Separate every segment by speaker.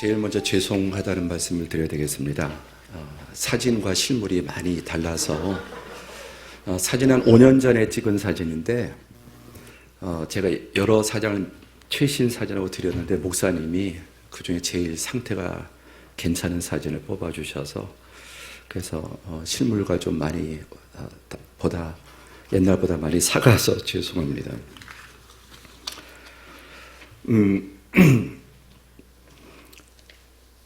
Speaker 1: 제일 먼저 죄송하다는 말씀을 드려야 되겠습니다. 사진과 실물이 많이 달라서 사진은 5년 전에 찍은 사진인데 제가 여러 사진을 최신 사진하고 드렸는데 목사님이 그중에 제일 상태가 괜찮은 사진을 뽑아주셔서 그래서 실물과 좀 많이 옛날보다 많이 사가서 죄송합니다.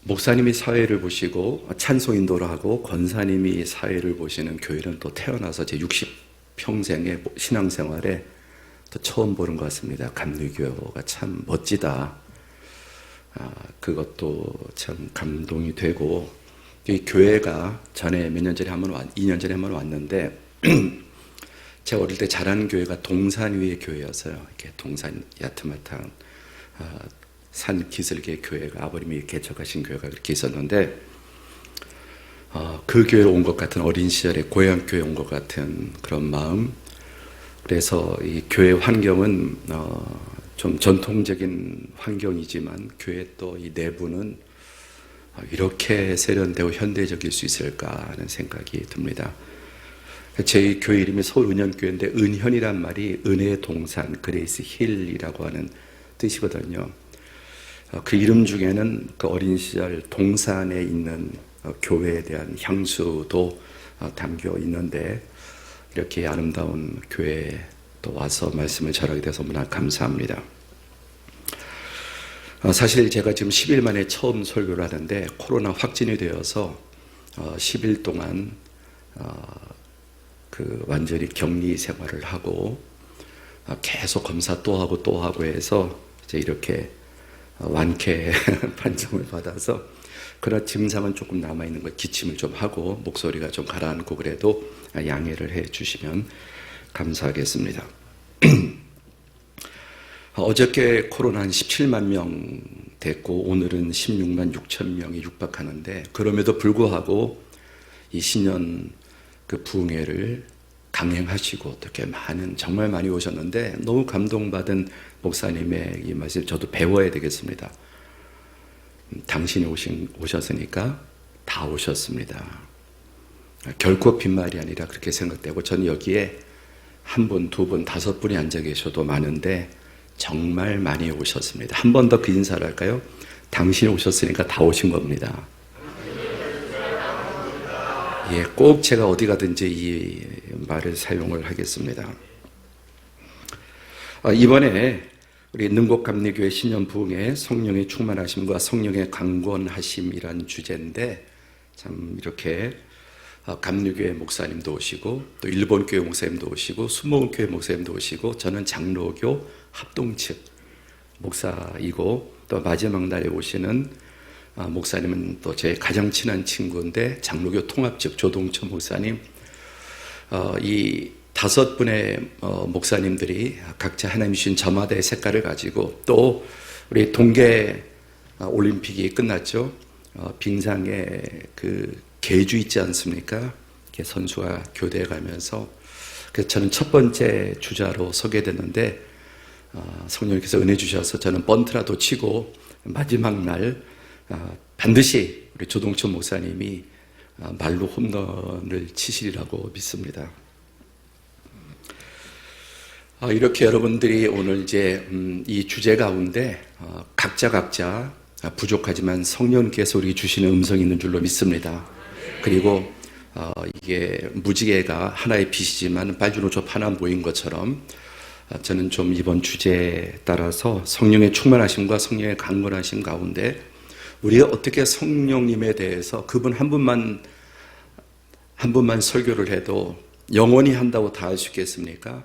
Speaker 1: 목사님이 사회를 보시고 찬송 인도를 하고 권사님이 사회를 보시는 교회는 또 태어나서 제 60평생의 신앙생활에 또 처음 보는 것 같습니다. 감리교가 참 멋지다. 그것도 참 감동이 되고, 이 교회가 전에 몇 년 전에 2년 전에 한번 왔는데 제가 어릴 때 자라는 교회가 동산 위의 교회였어요. 이렇게 동산 야트마탕 산 기슭의 교회가 아버님이 개척하신 교회가 그렇게 있었는데 그 교회에 온 것 같은 어린 시절에 고향 교회에 온 것 같은 그런 마음. 그래서 이 교회 환경은 좀 전통적인 환경이지만 교회 또 이 내부는 이렇게 세련되고 현대적일 수 있을까 하는 생각이 듭니다. 제 교회 이름이 서울은현교회인데 은현이란 말이 은혜의 동산 그레이스 힐이라고 하는 뜻이거든요. 그 이름 중에는 그 어린 시절 동산에 있는 교회에 대한 향수도 담겨 있는데 이렇게 아름다운 교회에 또 와서 말씀을 전하게 돼서 너무나 감사합니다. 사실 제가 지금 10일 만에 처음 설교를 하는데 코로나 확진이 되어서 10일 동안 완전히 격리 생활을 하고 계속 검사 또 하고 해서 이제 이렇게 완쾌 판정을 받아서 그런 증상은 조금 남아있는 거 기침을 좀 하고 목소리가 좀 가라앉고 그래도 양해를 해 주시면 감사하겠습니다. 어저께 코로나 한 17만 명 됐고 오늘은 16만 6천 명이 육박하는데 그럼에도 불구하고 이 신년 그 부흥회를 강행하시고 어떻게 정말 많이 오셨는데 너무 감동받은 목사님의 이 말씀 저도 배워야 되겠습니다. 당신이 오셨으니까 다 오셨습니다. 결코 빈말이 아니라 그렇게 생각되고 저는 여기에 한 분, 두 분, 5분이 앉아 계셔도 많은데 정말 많이 오셨습니다. 한 번 더 그 인사를 할까요? 당신이 오셨으니까 다 오신 겁니다. 예, 꼭 제가 어디 가든지 이 말을 사용을 하겠습니다. 이번에 우리 능곡감리교회 신년부흥회 성령의 충만하심과 성령의 강권하심이란 주제인데 참 이렇게 감리교회 목사님도 오시고 또 일본교회 목사님도 오시고 순복음교회 목사님도 오시고 저는 장로교 합동측 목사이고 또 마지막 날에 오시는 목사님은 또 제 가장 친한 친구인데 장로교 통합측 조동천 목사님 이 5분의 목사님들이 각자 하나님 주신 저마다의 색깔을 가지고 또 우리 동계 올림픽이 끝났죠. 빙상에 그 계주 있지 않습니까? 이렇게 선수가 교대해 가면서 그래서 저는 첫 번째 주자로 서게 됐는데 성령님께서 은혜 주셔서 저는 번트라도 치고 마지막 날 반드시 우리 조동천 목사님이 말로 홈런을 치시리라고 믿습니다. 이렇게 여러분들이 오늘 이제 이 주제 가운데 각자 부족하지만 성령께서 우리 주시는 음성이 있는 줄로 믿습니다. 그리고 이게 무지개가 하나의 빛이지만 빨주노초 하나 모인 것처럼 저는 좀 이번 주제에 따라서 성령의 충만하심과 성령의 강건하심 가운데 우리가 어떻게 성령님에 대해서 그분 한 분만 설교를 해도 영원히 한다고 다 할 수 있겠습니까?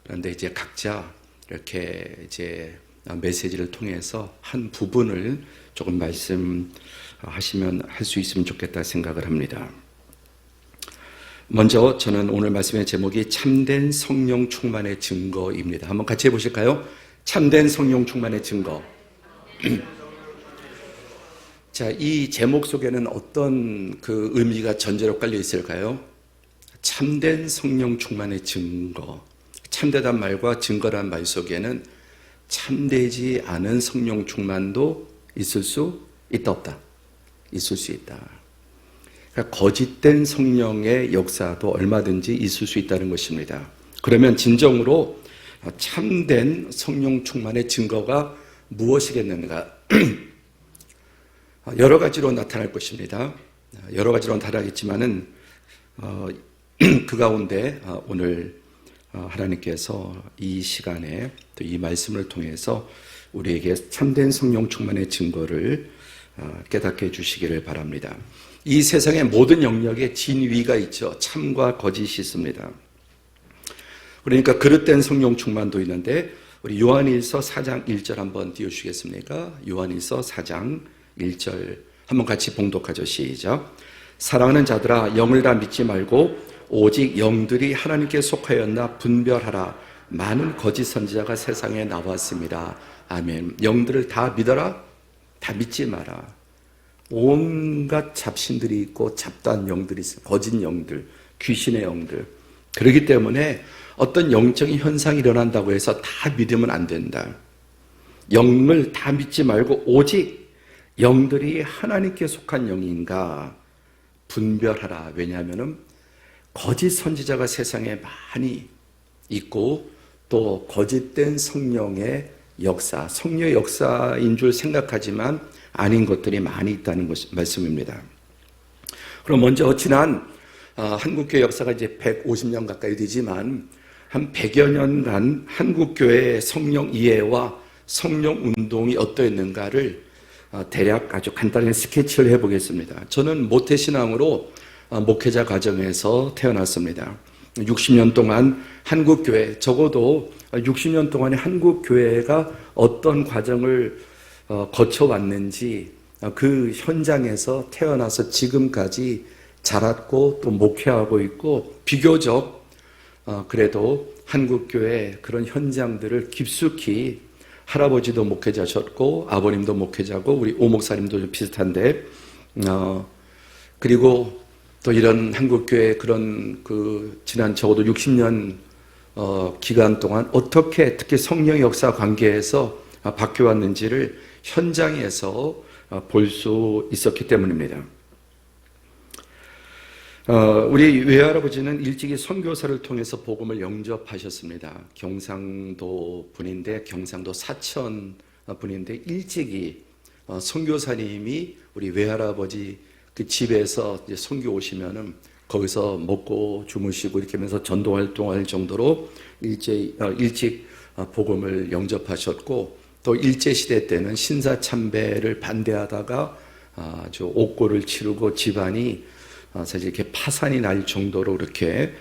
Speaker 1: 그런데 이제 각자 이렇게 이제 메시지를 통해서 한 부분을 조금 말씀하시면 할 수 있으면 좋겠다 생각을 합니다. 먼저 저는 오늘 말씀의 제목이 참된 성령 충만의 증거입니다. 한번 같이 해보실까요? 참된 성령 충만의 증거. 자, 이 제목 속에는 어떤 그 의미가 전제로 깔려 있을까요? 참된 성령 충만의 증거. 참되단 말과 증거란 말 속에는 참되지 않은 성령 충만도 있을 수 있다 없다? 있을 수 있다. 그러니까 거짓된 성령의 역사도 얼마든지 있을 수 있다는 것입니다. 그러면 진정으로 참된 성령 충만의 증거가 무엇이겠는가? 여러 가지로 나타날 것입니다. 여러 가지로 나타나겠지만은 그 가운데 오늘 하나님께서 이 시간에 또 이 말씀을 통해서 우리에게 참된 성령 충만의 증거를 깨닫게 해주시기를 바랍니다. 이 세상의 모든 영역에 진위가 있죠. 참과 거짓이 있습니다. 그러니까 그릇된 성령 충만도 있는데 우리 요한일서 4장 1절 한번 띄워주시겠습니까? 요한일서 4장 1절 한번 같이 봉독하죠. 시작. 사랑하는 자들아 영을 다 믿지 말고 오직 영들이 하나님께 속하였나 분별하라. 많은 거짓 선지자가 세상에 나왔습니다. 아멘. 영들을 다 믿어라? 다 믿지 마라. 온갖 잡신들이 있고 잡다한 영들이 있어요. 거짓 영들, 귀신의 영들. 그렇기 때문에 어떤 영적인 현상이 일어난다고 해서 다 믿으면 안 된다. 영을 다 믿지 말고 오직 영들이 하나님께 속한 영인가 분별하라. 왜냐하면 거짓 선지자가 세상에 많이 있고 또 거짓된 성령의 역사, 성령의 역사인 줄 생각하지만 아닌 것들이 많이 있다는 말씀입니다. 그럼 먼저 지난 한국교회 역사가 이제 150년 가까이 되지만 한 100여 년간 한국교회의 성령 이해와 성령 운동이 어떠했는가를 대략 아주 간단히 스케치를 해보겠습니다. 저는 모태신앙으로 목회자 가정에서 태어났습니다. 60년 동안 한국교회, 적어도 60년 동안의 한국교회가 어떤 과정을 거쳐왔는지 그 현장에서 태어나서 지금까지 자랐고 또 목회하고 있고 비교적 그래도 한국교회 그런 현장들을 깊숙이 할아버지도 목회자셨고 아버님도 목회자고 우리 오목사님도 좀 비슷한데 그리고 또 이런 한국교회 그런 지난 적어도 60년 기간 동안 어떻게 특히 성령의 역사 관계에서 바뀌어왔는지를 현장에서 볼 수 있었기 때문입니다. 우리 외할아버지는 일찍이 선교사를 통해서 복음을 영접하셨습니다. 경상도 분인데 경상도 사천 분인데 일찍이 선교사님이 우리 외할아버지 그 집에서 이제 선교 오시면은 거기서 먹고 주무시고 이렇게 하면서 전도 활동할 정도로 일찍 복음을 영접하셨고 또 일제시대 때는 신사참배를 반대하다가 아주 옥고를 치르고 집안이 사실 이렇게 파산이 날 정도로 그렇게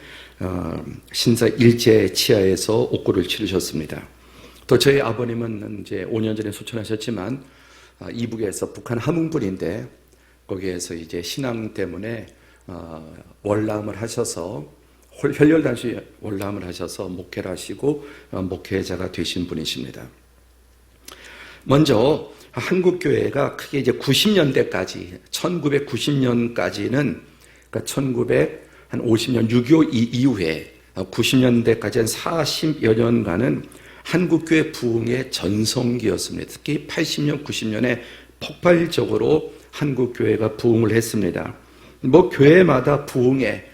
Speaker 1: 일제 치하에서 옥고를 치르셨습니다. 또 저희 아버님은 이제 5년 전에 소천하셨지만 이북에서 북한 함흥군인데 거기에서 이제 신앙 때문에 월남을 하셔서 혈혈단수 월남을 하셔서 목회를 하시고 목회자가 되신 분이십니다. 먼저 한국교회가 크게 이제 90년대까지 1990년까지는 그러니까 1950년 6.25 이후에 90년대까지 한 40여 년간은 한국교회 부흥의 전성기였습니다. 특히 80년, 90년에 폭발적으로 한국교회가 부흥을 했습니다. 뭐 교회마다 부흥에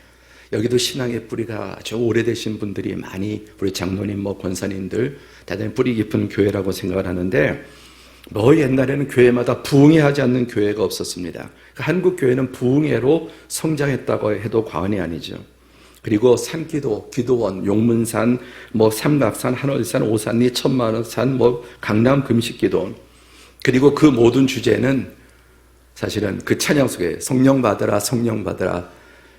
Speaker 1: 여기도 신앙의 뿌리가 아주 오래되신 분들이 많이 우리 장로님, 권사님들 대단히 뿌리 깊은 교회라고 생각을 하는데 옛날에는 교회마다 부흥회하지 않는 교회가 없었습니다. 한국 교회는 부흥회로 성장했다고 해도 과언이 아니죠. 그리고 산기도, 기도원, 용문산, 삼각산, 한월산, 오산리, 천만원산, 강남 금식기도원 그리고 그 모든 주제는 사실은 그 찬양 속에 성령 받으라, 성령 받으라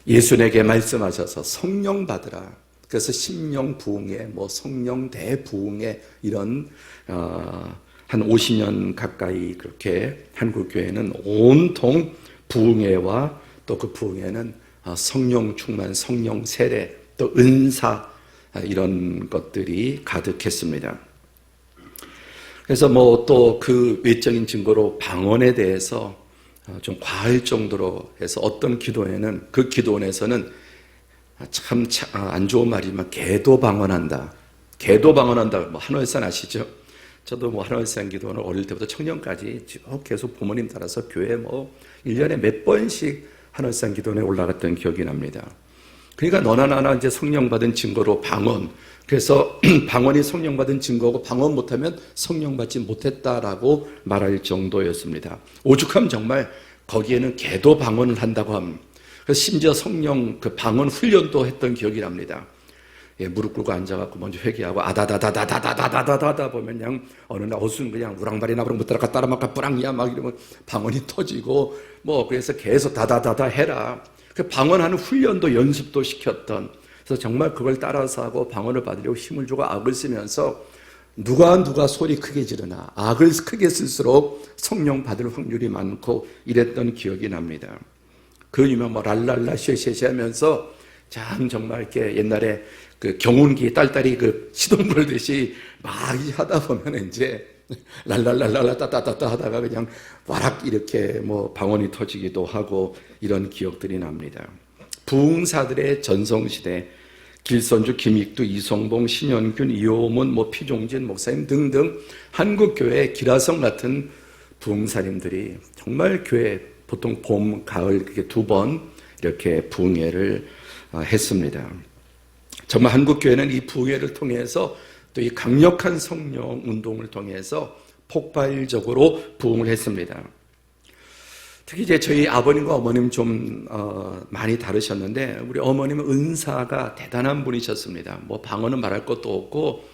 Speaker 1: 예수에게 말씀하셔서 성령 받으라. 그래서 심령 부흥회, 성령 대부흥회 이런 한 50년 가까이 그렇게 한국교회는 온통 부흥회와 또 그 부흥회는 성령 충만, 성령 세례, 또 은사 이런 것들이 가득했습니다. 그래서 또 그 외적인 증거로 방언에 대해서 좀 과할 정도로 해서 어떤 기도회는 그 기도원에서는 참 안 좋은 말이지만 개도 방언한다. 개도 방언한다. 한월산 아시죠? 저도 뭐 한월산 기도는 어릴 때부터 청년까지 쭉 계속 부모님 따라서 교회 뭐 1년에 몇 번씩 한월산 기도원에 올라갔던 기억이 납니다. 그러니까 너나 나나 이제 성령 받은 증거로 방언. 그래서 방언이 성령 받은 증거고 방언 못하면 성령 받지 못했다라고 말할 정도였습니다. 오죽하면 정말 거기에는 개도 방언을 한다고 합니다. 그래서 심지어 성령 그 방언 훈련도 했던 기억이 납니다. 예, 무릎 꿇고 앉아갖고 먼저 회개하고 아다다다다다다다다다다 보면 그냥 어느 날 어순 그냥 우랑바리 나부랑 못따라가 따라막가 뿌랑이야 막 이러면 방언이 터지고 뭐 그래서 계속 다다다다 해라. 그 방언하는 훈련도 연습도 시켰던. 그래서 정말 그걸 따라서 하고 방언을 받으려고 힘을 주고 악을 쓰면서 누가 소리 크게 지르나 악을 크게 쓸수록 성령 받을 확률이 많고 이랬던 기억이 납니다. 그러면 뭐 랄랄라 쉐쉐쉐 하면서 참 정말 이렇게 옛날에 그 경운기 딸딸이 그 시동 걸듯이 막 하다 보면 이제 랄랄랄랄라 따따따따 하다가 그냥 와락 이렇게 뭐 방언이 터지기도 하고 이런 기억들이 납니다. 부흥사들의 전성시대 길선주, 김익두, 이성봉, 신현균, 이호문, 뭐 피종진 목사님 등등 한국교회 기라성 같은 부흥사님들이 정말 교회 보통 봄, 가을 그렇게 두 번 이렇게 부흥회를 했습니다. 정말 한국교회는 이 부흥회를 통해서 또 이 강력한 성령 운동을 통해서 폭발적으로 부흥을 했습니다. 특히 이제 저희 아버님과 어머님 좀 많이 다르셨는데 우리 어머님은 은사가 대단한 분이셨습니다. 뭐 방언은 말할 것도 없고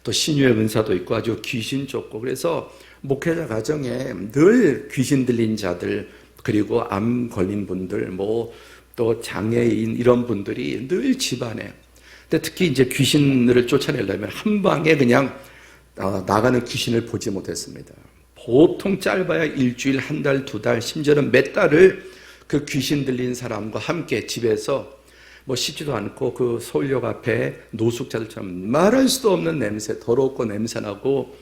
Speaker 1: 또 신유의 은사도 있고 아주 귀신 쫓고 그래서 목회자 가정에 늘 귀신 들린 자들 그리고 암 걸린 분들 뭐 또 장애인 이런 분들이 늘 집안에 근데 특히 이제 귀신을 쫓아내려면 한 방에 그냥 나가는 귀신을 보지 못했습니다. 보통 짧아야 일주일, 한 달, 두 달, 심지어는 몇 달을 그 귀신 들린 사람과 함께 집에서 뭐 씻지도 않고 그 서울역 앞에 노숙자들처럼 말할 수도 없는 냄새, 더럽고 냄새나고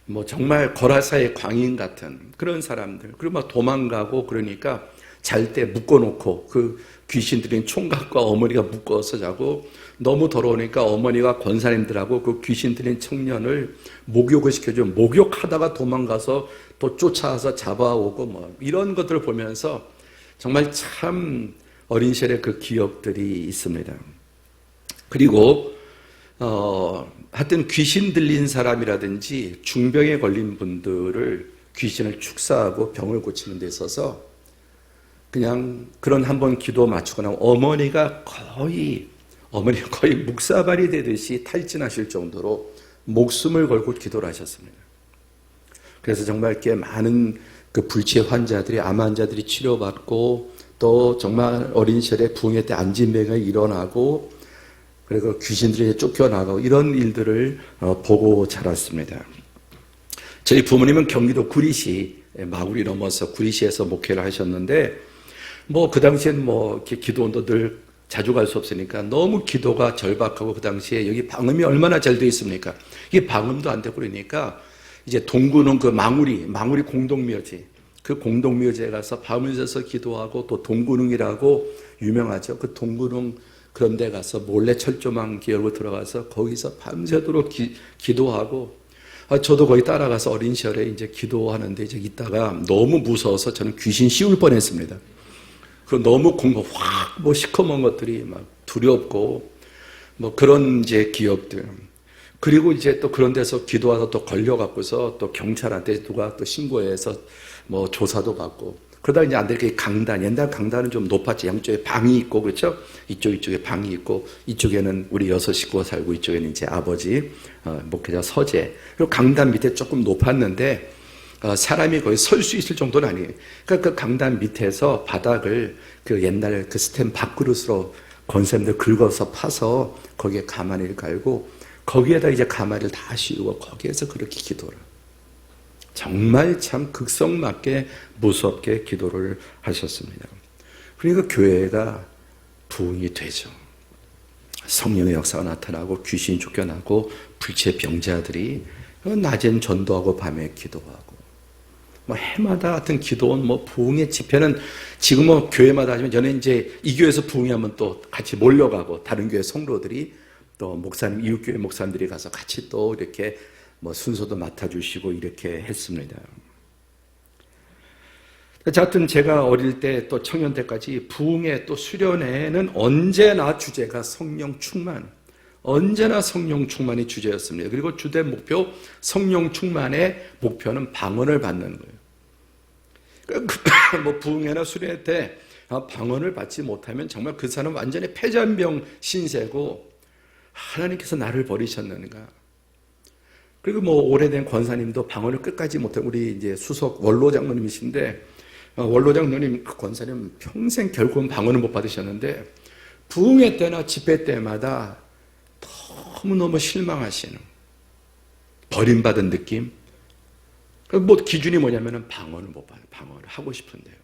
Speaker 1: 뭐 정말 거라사의 광인 같은 그런 사람들. 그리고 막 도망가고 그러니까 잘 때 묶어놓고 그 귀신 들린 총각과 어머니가 묶어서 자고 너무 더러우니까 어머니가 권사님들하고 그 귀신 들린 청년을 목욕을 시켜줘 목욕하다가 도망가서 또 쫓아와서 잡아오고 뭐 이런 것들을 보면서 정말 참 어린 시절의 그 기억들이 있습니다. 그리고 하여튼 귀신 들린 사람이라든지 중병에 걸린 분들을 귀신을 축사하고 병을 고치는 데 있어서 그냥 그런 한번 기도 마치고 나면 어머니가 거의 묵사발이 되듯이 탈진하실 정도로 목숨을 걸고 기도를 하셨습니다. 그래서 정말 이렇게 많은 그 불치의 환자들이 암 환자들이 치료받고 또 정말 어린 시절에 부흥회 때 안진병이 일어나고 그리고 귀신들이 쫓겨나가고 이런 일들을 보고 자랐습니다. 저희 부모님은 경기도 구리시 마구리 넘어서 구리시에서 목회를 하셨는데 뭐 그 당시엔 뭐 이렇게 기도원도 늘 자주 갈 수 없으니까 너무 기도가 절박하고 그 당시에 여기 방음이 얼마나 잘 돼 있습니까? 이게 방음도 안 되고 그러니까 이제 동구는 그 망우리 공동묘지 그 공동묘지에 가서 밤을 새서 기도하고 또 동구릉이라고 유명하죠. 그 동구릉 그런 데 가서 몰래 철조망 열고 들어가서 거기서 밤새도록 기도하고 저도 거기 따라가서 어린 시절에 이제 기도하는데 이제 있다가 너무 무서워서 저는 귀신 씌울 뻔했습니다. 그 너무 확 뭐 시커먼 것들이 막 두렵고 뭐 그런 이제 기억들. 그리고 이제 또 그런 데서 기도하다 또 걸려갖고서 또 경찰한테 누가 또 신고해서 뭐 조사도 받고 그러다 이제 안 되게 강단, 옛날 강단은 좀 높았지. 양쪽에 방이 있고 그렇죠? 이쪽에 방이 있고 이쪽에는 우리 6 식구가 살고 이쪽에는 이제 아버지 목회자 서재. 그리고 강단 밑에 조금 높았는데 사람이 거의 설 수 있을 정도는 아니에요. 그러니까 그 강단 밑에서 바닥을 그 옛날 그 스텐 밥그릇으로 권사님들 긁어서 파서 거기에 가마니를 갈고 거기에다 이제 가마를 다 씌우고 거기에서 그렇게 기도를. 정말 참 극성맞게 무섭게 기도를 하셨습니다. 그러니까 교회가 부흥이 되죠. 성령의 역사가 나타나고 귀신이 쫓겨나고 불치의 병자들이 낮엔 전도하고 밤에 기도하고 뭐 해마다 같은 기도원 뭐 부흥의 집회는 지금 뭐 교회마다 하지만 저는 이제 이 교회에서 부흥하면 또 같이 몰려가고 다른 교회 성도들이 또 목사님 이웃교회 목사님들이 가서 같이 또 이렇게 뭐 순서도 맡아주시고 이렇게 했습니다. 자, 하여튼 제가 어릴 때 또 청년 때까지 부흥회 또 수련회는 언제나 주제가 성령 충만, 언제나 성령 충만이 주제였습니다. 그리고 주된 목표, 성령 충만의 목표는 방언을 받는 거예요. 뭐 부흥회나 수련회 때 방언을 받지 못하면 정말 그 사람은 완전히 폐잔병 신세고 하나님께서 나를 버리셨는가. 그리고 뭐 오래된 권사님도 방언을 끝까지 못하고 우리 이제 수석 원로 장로님이신데 원로 장로님 그 권사님 평생 결국은 방언을 못 받으셨는데 부흥회 때나 집회 때마다 너무너무 실망하시는 버림받은 느낌. 뭐 기준이 뭐냐면은 방언을 못 받아요. 방언을 하고 싶은데요.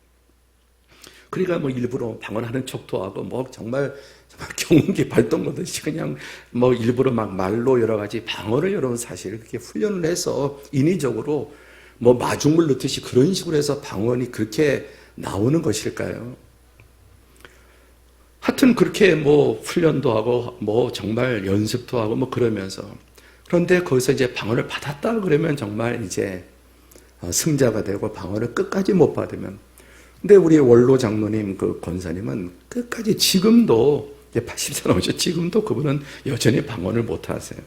Speaker 1: 그러니까 뭐 일부러 방언하는 척도 하고 뭐 정말 경운기 발동 거듯이 그냥 뭐 일부러 막 말로 여러 가지 방언을 여러분 사실 그렇게 훈련을 해서 인위적으로 뭐 마중물 넣듯이 그런 식으로 해서 방언이 그렇게 나오는 것일까요? 하여튼 그렇게 뭐 훈련도 하고 뭐 정말 연습도 하고 뭐 그러면서 그런데 거기서 이제 방언을 받았다 그러면 정말 이제 승자가 되고 방언을 끝까지 못 받으면 근데 우리 원로 장로님 그 권사님은 끝까지 지금도 80세 넘으셨죠. 지금도 그분은 여전히 방언을 못 하세요.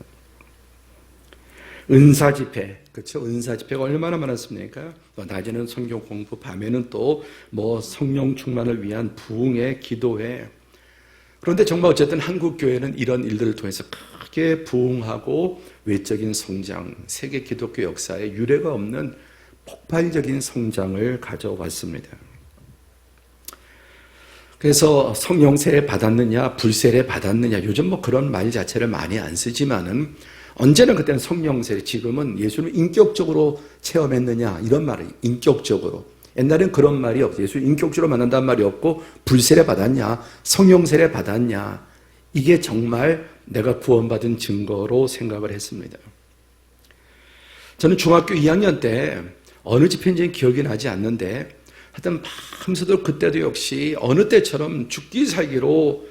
Speaker 1: 은사 집회, 그렇죠? 은사 집회가 얼마나 많았습니까? 낮에는 성경 공부, 밤에는 또 뭐 성령 충만을 위한 부흥회, 기도회. 그런데 정말 어쨌든 한국 교회는 이런 일들을 통해서 크게 부흥하고 외적인 성장, 세계 기독교 역사에 유례가 없는 폭발적인 성장을 가져왔습니다. 그래서 성령 세례 받았느냐, 불세례 받았느냐, 요즘 뭐 그런 말 자체를 많이 안 쓰지만은 언제나 그때는 성령 세례, 지금은 예수를 인격적으로 체험했느냐, 이런 말을 인격적으로. 옛날엔 그런 말이 없어요. 예수 인격적으로 만난다는 말이 없고, 불세례 받았냐, 성령 세례 받았냐, 이게 정말 내가 구원받은 증거로 생각을 했습니다. 저는 중학교 2학년 때 어느 집회인지는 기억이 나지 않는데, 하여튼 밤새도록 그때도 역시 어느 때처럼 죽기 살기로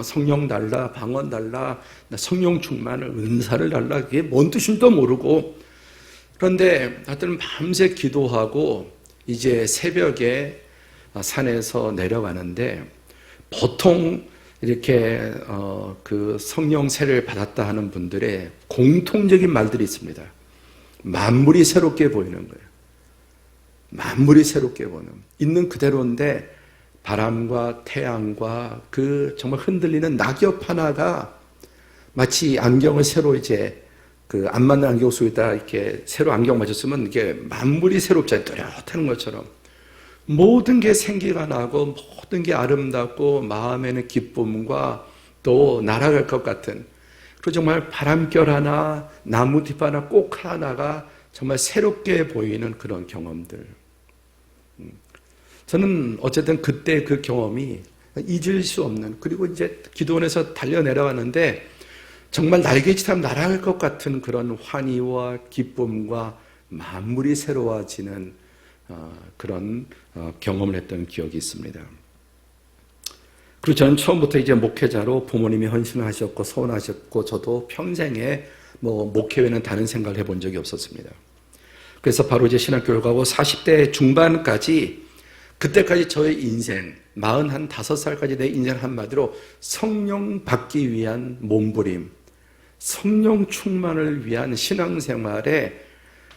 Speaker 1: 성령 달라, 방언 달라, 성령 충만을, 은사를 달라, 그게 뭔 뜻인지도 모르고 그런데 하여튼 밤새 기도하고 이제 새벽에 산에서 내려가는데 보통 이렇게 그 성령 세례를 받았다 하는 분들의 공통적인 말들이 있습니다. 만물이 새롭게 보이는 거예요. 만물이 새롭게 보는 있는 그대로인데 바람과 태양과 그 정말 흔들리는 낙엽 하나가 마치 안경을 새로 이제 그 안 맞는 안경 속에다 이렇게 새로 안경 맞췄으면 이게 만물이 새롭잖아요. 또렷하는 것처럼 모든 게 생기가 나고 모든 게 아름답고 마음에는 기쁨과 또 날아갈 것 같은 그리고 정말 바람결 하나 나무잎 하나 꼭 하나가 정말 새롭게 보이는 그런 경험들. 저는 어쨌든 그때 그 경험이 잊을 수 없는 그리고 이제 기도원에서 달려 내려가는데 정말 날개짓하면 날아갈 것 같은 그런 환희와 기쁨과 만물이 새로워지는 그런 경험을 했던 기억이 있습니다. 그리고 저는 처음부터 이제 목회자로 부모님이 헌신을 하셨고 소원하셨고 저도 평생에 뭐 목회외에는 다른 생각을 해본 적이 없었습니다. 그래서 바로 이제 신학교를 가고 40대 중반까지 그때까지 저의 인생 45살까지 내 인생 한마디로 성령 받기 위한 몸부림, 성령 충만을 위한 신앙생활에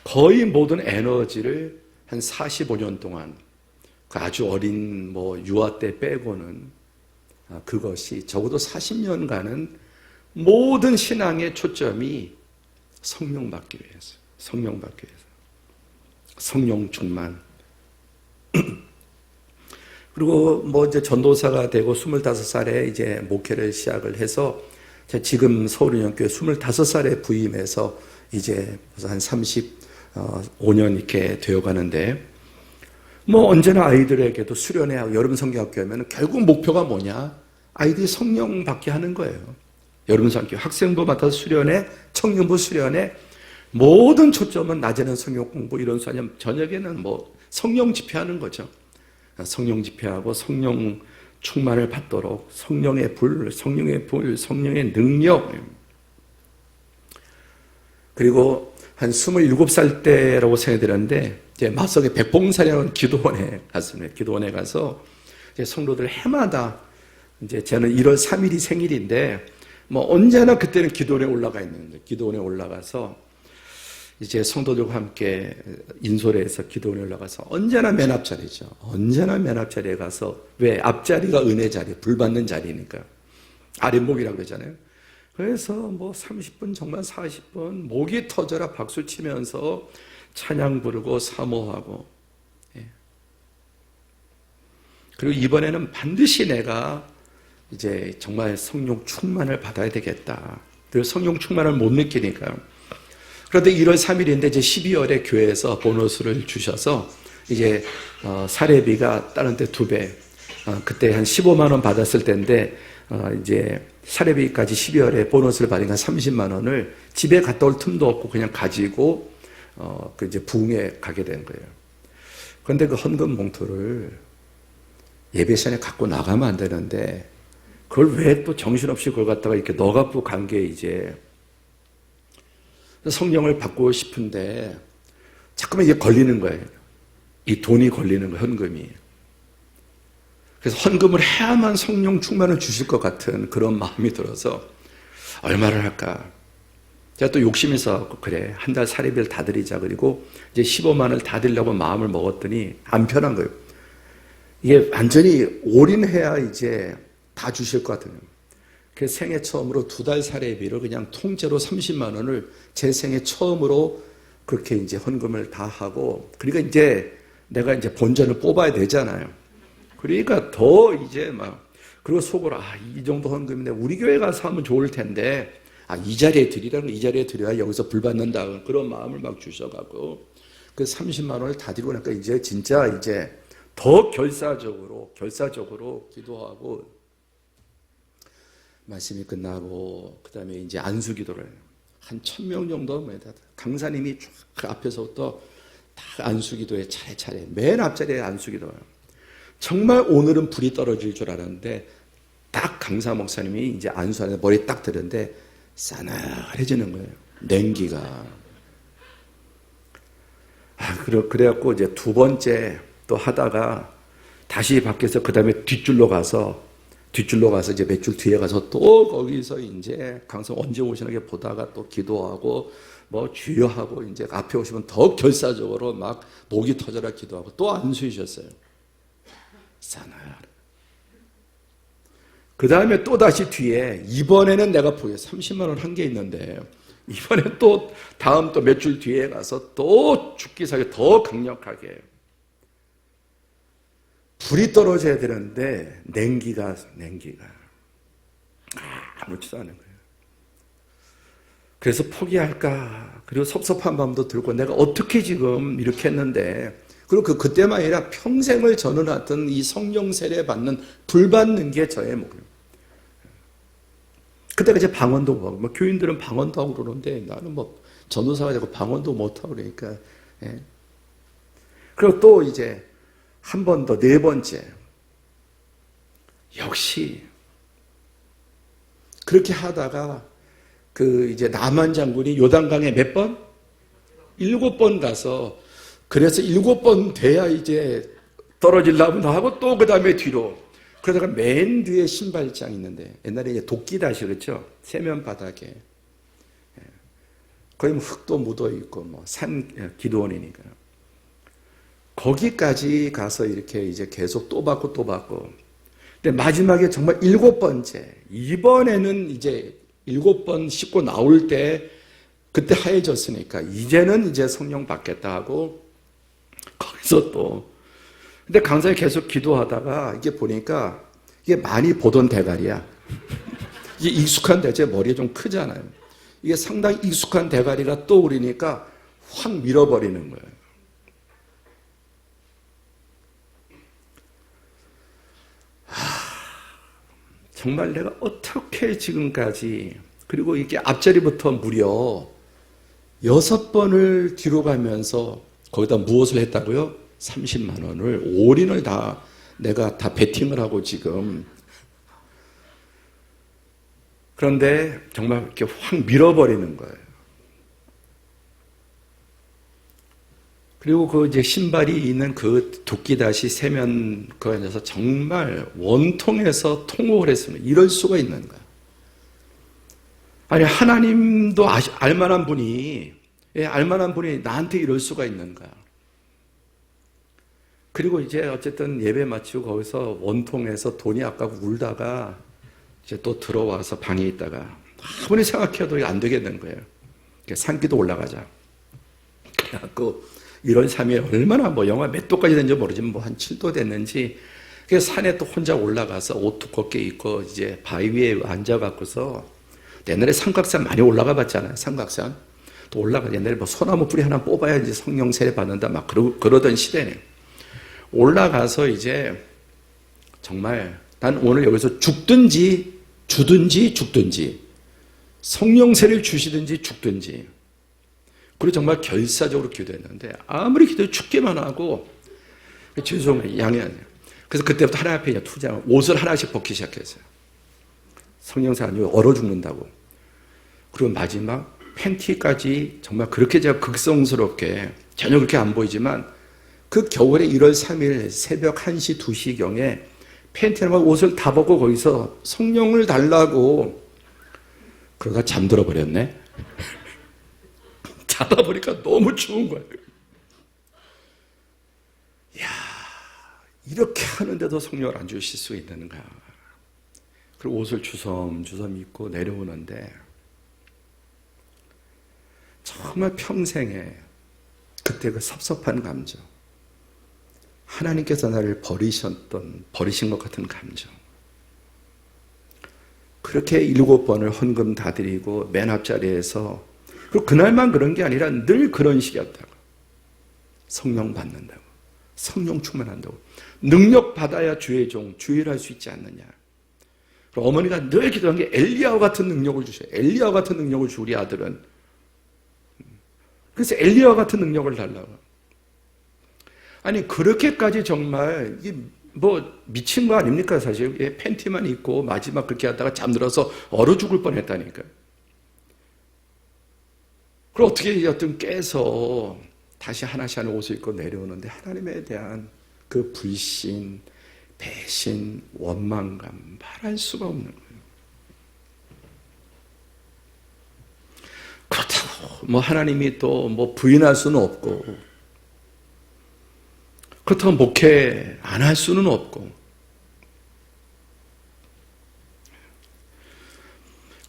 Speaker 1: 거의 모든 에너지를 한 45년 동안 그 아주 어린 뭐 유아 때 빼고는 그것이 적어도 40년간은 모든 신앙의 초점이 성령 받기 위해서, 성령 받기 위해서, 성령 충만. 그리고 뭐 이제 전도사가 되고 25살에 이제 목회를 시작을 해서 지금 서울은영교회 25살에 부임해서 이제 한 35년 이렇게 되어 가는데 뭐 언제나 아이들에게도 수련회 여름 성경학교 하면 결국 목표가 뭐냐? 아이들이 성령 받게 하는 거예요. 여름 성경학교 학생부 맡아서 수련회, 청년부 수련회 모든 초점은 낮에는 성경 공부 이런 수 아니면 저녁에는 뭐 성령 집회하는 거죠. 성령 집회하고 성령 충만을 받도록 성령의 불, 성령의 능력. 그리고 한 27살 때라고 생각이 들었는데 이제 마석의 백봉산이라는 기도원에 갔습니다. 기도원에 가서 이제 성도들 해마다 이제 저는 1월 3일이 생일인데 뭐 언제나 그때는 기도원에 올라가 있는데 기도원에 올라가서 이제 성도들과 함께 인솔해서 기도원에 올라가서 언제나 맨 앞자리죠. 언제나 맨 앞자리에 가서 왜 앞자리가 은혜 자리, 불 받는 자리니까 아랫목이라고 그러잖아요. 그래서 뭐 30분 정말 40분 목이 터져라 박수 치면서 찬양 부르고 사모하고 그리고 이번에는 반드시 내가 이제 정말 성령 충만을 받아야 되겠다. 그 성령 충만을 못 느끼니까요. 그런데 1월 3일인데 이제 12월에 교회에서 보너스를 주셔서 이제 사례비가 다른 데 2배, 그때 한 15만 원 받았을 때인데 이제 사례비까지 12월에 보너스를 받으니까 30만 원을 집에 갔다 올 틈도 없고 그냥 가지고 그 이제 부흥에 가게 된 거예요. 그런데 그 헌금 봉투를 예배 시간에 갖고 나가면 안 되는데 그걸 왜 또 정신없이 그걸 갖다가 이렇게 넣어갖고 간 게 이제 성령을 받고 싶은데 자꾸만 이게 걸리는 거예요. 이 돈이 걸리는 거예요, 헌금이. 그래서 헌금을 해야만 성령 충만을 주실 것 같은 그런 마음이 들어서 얼마를 할까? 제가 또 욕심이 있어갖고 그래 한 달 사례비를 다 드리자. 그리고 이제 15만 원을 다 드리려고 마음을 먹었더니 안 편한 거예요. 이게 완전히 올인해야 이제 다 주실 것 같아요. 그래서 생애 처음으로 2달 사례비를 그냥 통째로 30만 원을 제 생애 처음으로 그렇게 이제 헌금을 다 하고, 그러니까 이제 내가 이제 본전을 뽑아야 되잖아요. 그러니까 더 이제 막, 그리고 속으로, 이 정도 헌금인데 우리 교회 가서 하면 좋을 텐데, 이 자리에 드리라는 거, 이 자리에 드려야 여기서 불 받는다. 그런 마음을 막 주셔가지고, 그 30만 원을 다 드리고 나니까 이제 진짜 이제 더 결사적으로 기도하고, 말씀이 끝나고 그다음에 이제 안수 기도를 한 1000명 정도 강사님이 쫙 그 앞에서부터 다 안수 기도에 차례차례 맨 앞자리에 안수 기도예요. 정말 오늘은 불이 떨어질 줄 알았는데 딱 강사 목사님이 이제 안수하는데 머리 딱 들었는데 싸늘해지는 거예요. 냉기가. 그래갖고 이제 2번째 또 하다가 다시 밖에서 그다음에 뒷줄로 가서 이제 몇 줄 뒤에 가서 또 거기서 이제 강사 언제 오시나 보다가 또 기도하고 뭐 주여하고 이제 앞에 오시면 더 결사적으로 막 목이 터져라 기도하고 또 안수해 주셨어요. 싸나요. 그 다음에 또 다시 뒤에 이번에는 내가 보여 30만 원 한 게 있는데 이번에 또 다음 또 몇 줄 뒤에 가서 또 죽기 살기 더 강력하게 불이 떨어져야 되는데 냉기가 아무렇지도 않은 거예요. 그래서 포기할까? 그리고 섭섭한 마음도 들고 내가 어떻게 지금 이렇게 했는데, 그리고 그때만 아니라 평생을 저는 하던 이 성령 세례 받는 불 받는 게 저의 목표. 그때가 이제 방언도 하고 뭐 교인들은 방언도 하고 그러는데 나는 뭐 전도사가 되고 방언도 못 하고 그러니까. 그리고 또 이제 한 번 더 4번째. 역시 그렇게 하다가 그 이제 남한 장군이 요단강에 몇 번? 7번 가서, 그래서 7번 돼야 이제 떨어지려면 하고 또 그 다음에 뒤로. 그러다가 맨 뒤에 신발장 있는데 옛날에 이제 도끼다시 그렇죠? 세면 바닥에 거의 뭐 흙도 묻어 있고 뭐 산 기도원이니까. 거기까지 가서 이렇게 이제 계속 또 받고. 근데 마지막에 정말 7번째, 이번에는 이제 7번 씻고 나올 때, 그때 하얘졌으니까, 이제는 이제 성령 받겠다 하고, 거기서 또, 근데 강사에 계속 기도하다가, 이게 보니까, 이게 많이 보던 대가리야. 이게 익숙한 제 머리가 좀 크잖아요. 이게 상당히 익숙한 대가리가 떠오르니까 확 밀어버리는 거예요. 정말 내가 어떻게 지금까지, 그리고 이게 앞자리부터 무려 6번을 뒤로 가면서 거기다 무엇을 했다고요? 30만 원을, 올인을 다 내가 다 베팅을 하고 지금. 그런데 정말 이렇게 확 밀어버리는 거예요. 그리고 그 이제 신발이 있는 그 도끼다시 세면 그 안에서 정말 원통해서 통곡을 했습니다. 이럴 수가 있는 거야. 아니, 하나님도 알만한 분이, 알만한 분이 나한테 이럴 수가 있는 거야. 그리고 이제 어쨌든 예배 마치고 거기서 원통해서 돈이 아까고 울다가 이제 또 들어와서 방에 있다가 아무리 생각해도 안 되겠는 거예요. 산기도 올라가자. 그래갖고 1월 3일 얼마나 뭐 영하 몇 도까지 됐는지 모르지만 뭐 한 7도 됐는지 그래서 산에 또 혼자 올라가서 옷 두껍게 입고 이제 바위 위에 앉아갖고서 옛날에 삼각산 많이 올라가 봤잖아요. 삼각산. 또 올라가 옛날에 뭐 소나무 뿌리 하나 뽑아야지 성령 세례 받는다 막 그러던 시대네. 올라가서 이제 정말 난 오늘 여기서 죽든지 주든지 죽든지 성령 세례를 주시든지 죽든지 그리고 정말 결사적으로 기도했는데 아무리 기도해 죽기만 하고 죄송해요. 양해하네요. 그래서 그때부터 하나님 앞에 투자하고 옷을 하나씩 벗기 시작했어요. 성령사 아니면 얼어 죽는다고. 그리고 마지막 팬티까지 정말 그렇게 제가 극성스럽게 전혀 그렇게 안 보이지만 그 겨울에 1월 3일 새벽 1시, 2시경에 팬티랑 옷을 다 벗고 거기서 성령을 달라고 그러다 잠들어 버렸네. 자다 보니까 너무 추운 거예요. 이야, 이렇게 하는데도 성령을 안 주실 수 있는가. 그리고 옷을 주섬주섬 입고 내려오는데 정말 평생에 그때 그 섭섭한 감정, 하나님께서 나를 버리신 것 같은 감정. 그렇게 7번을 헌금 다 드리고 맨 앞자리에서 그리고 그날만 그런 게 아니라 늘 그런 식이었다고. 성령 받는다고. 성령 충만한다고. 능력 받아야 주의 종, 주의를 할 수 있지 않느냐. 그리고 어머니가 늘 기도한 게 엘리야와 같은 능력을 주셔요. 엘리야와 같은 능력을 주 우리 아들은. 그래서 엘리야와 같은 능력을 달라고. 아니 그렇게까지 정말 이게 뭐 미친 거 아닙니까 사실. 팬티만 입고 마지막 그렇게 하다가 잠들어서 얼어 죽을 뻔했다니까. 그리고 어떻게 여튼 깨서 다시 하나씩 하는 옷을 입고 내려오는데 하나님에 대한 그 불신, 배신, 원망감 말할 수가 없는 거예요. 그렇다고 뭐 하나님이 또 뭐 부인할 수는 없고 그렇다고 목회 안 할 수는 없고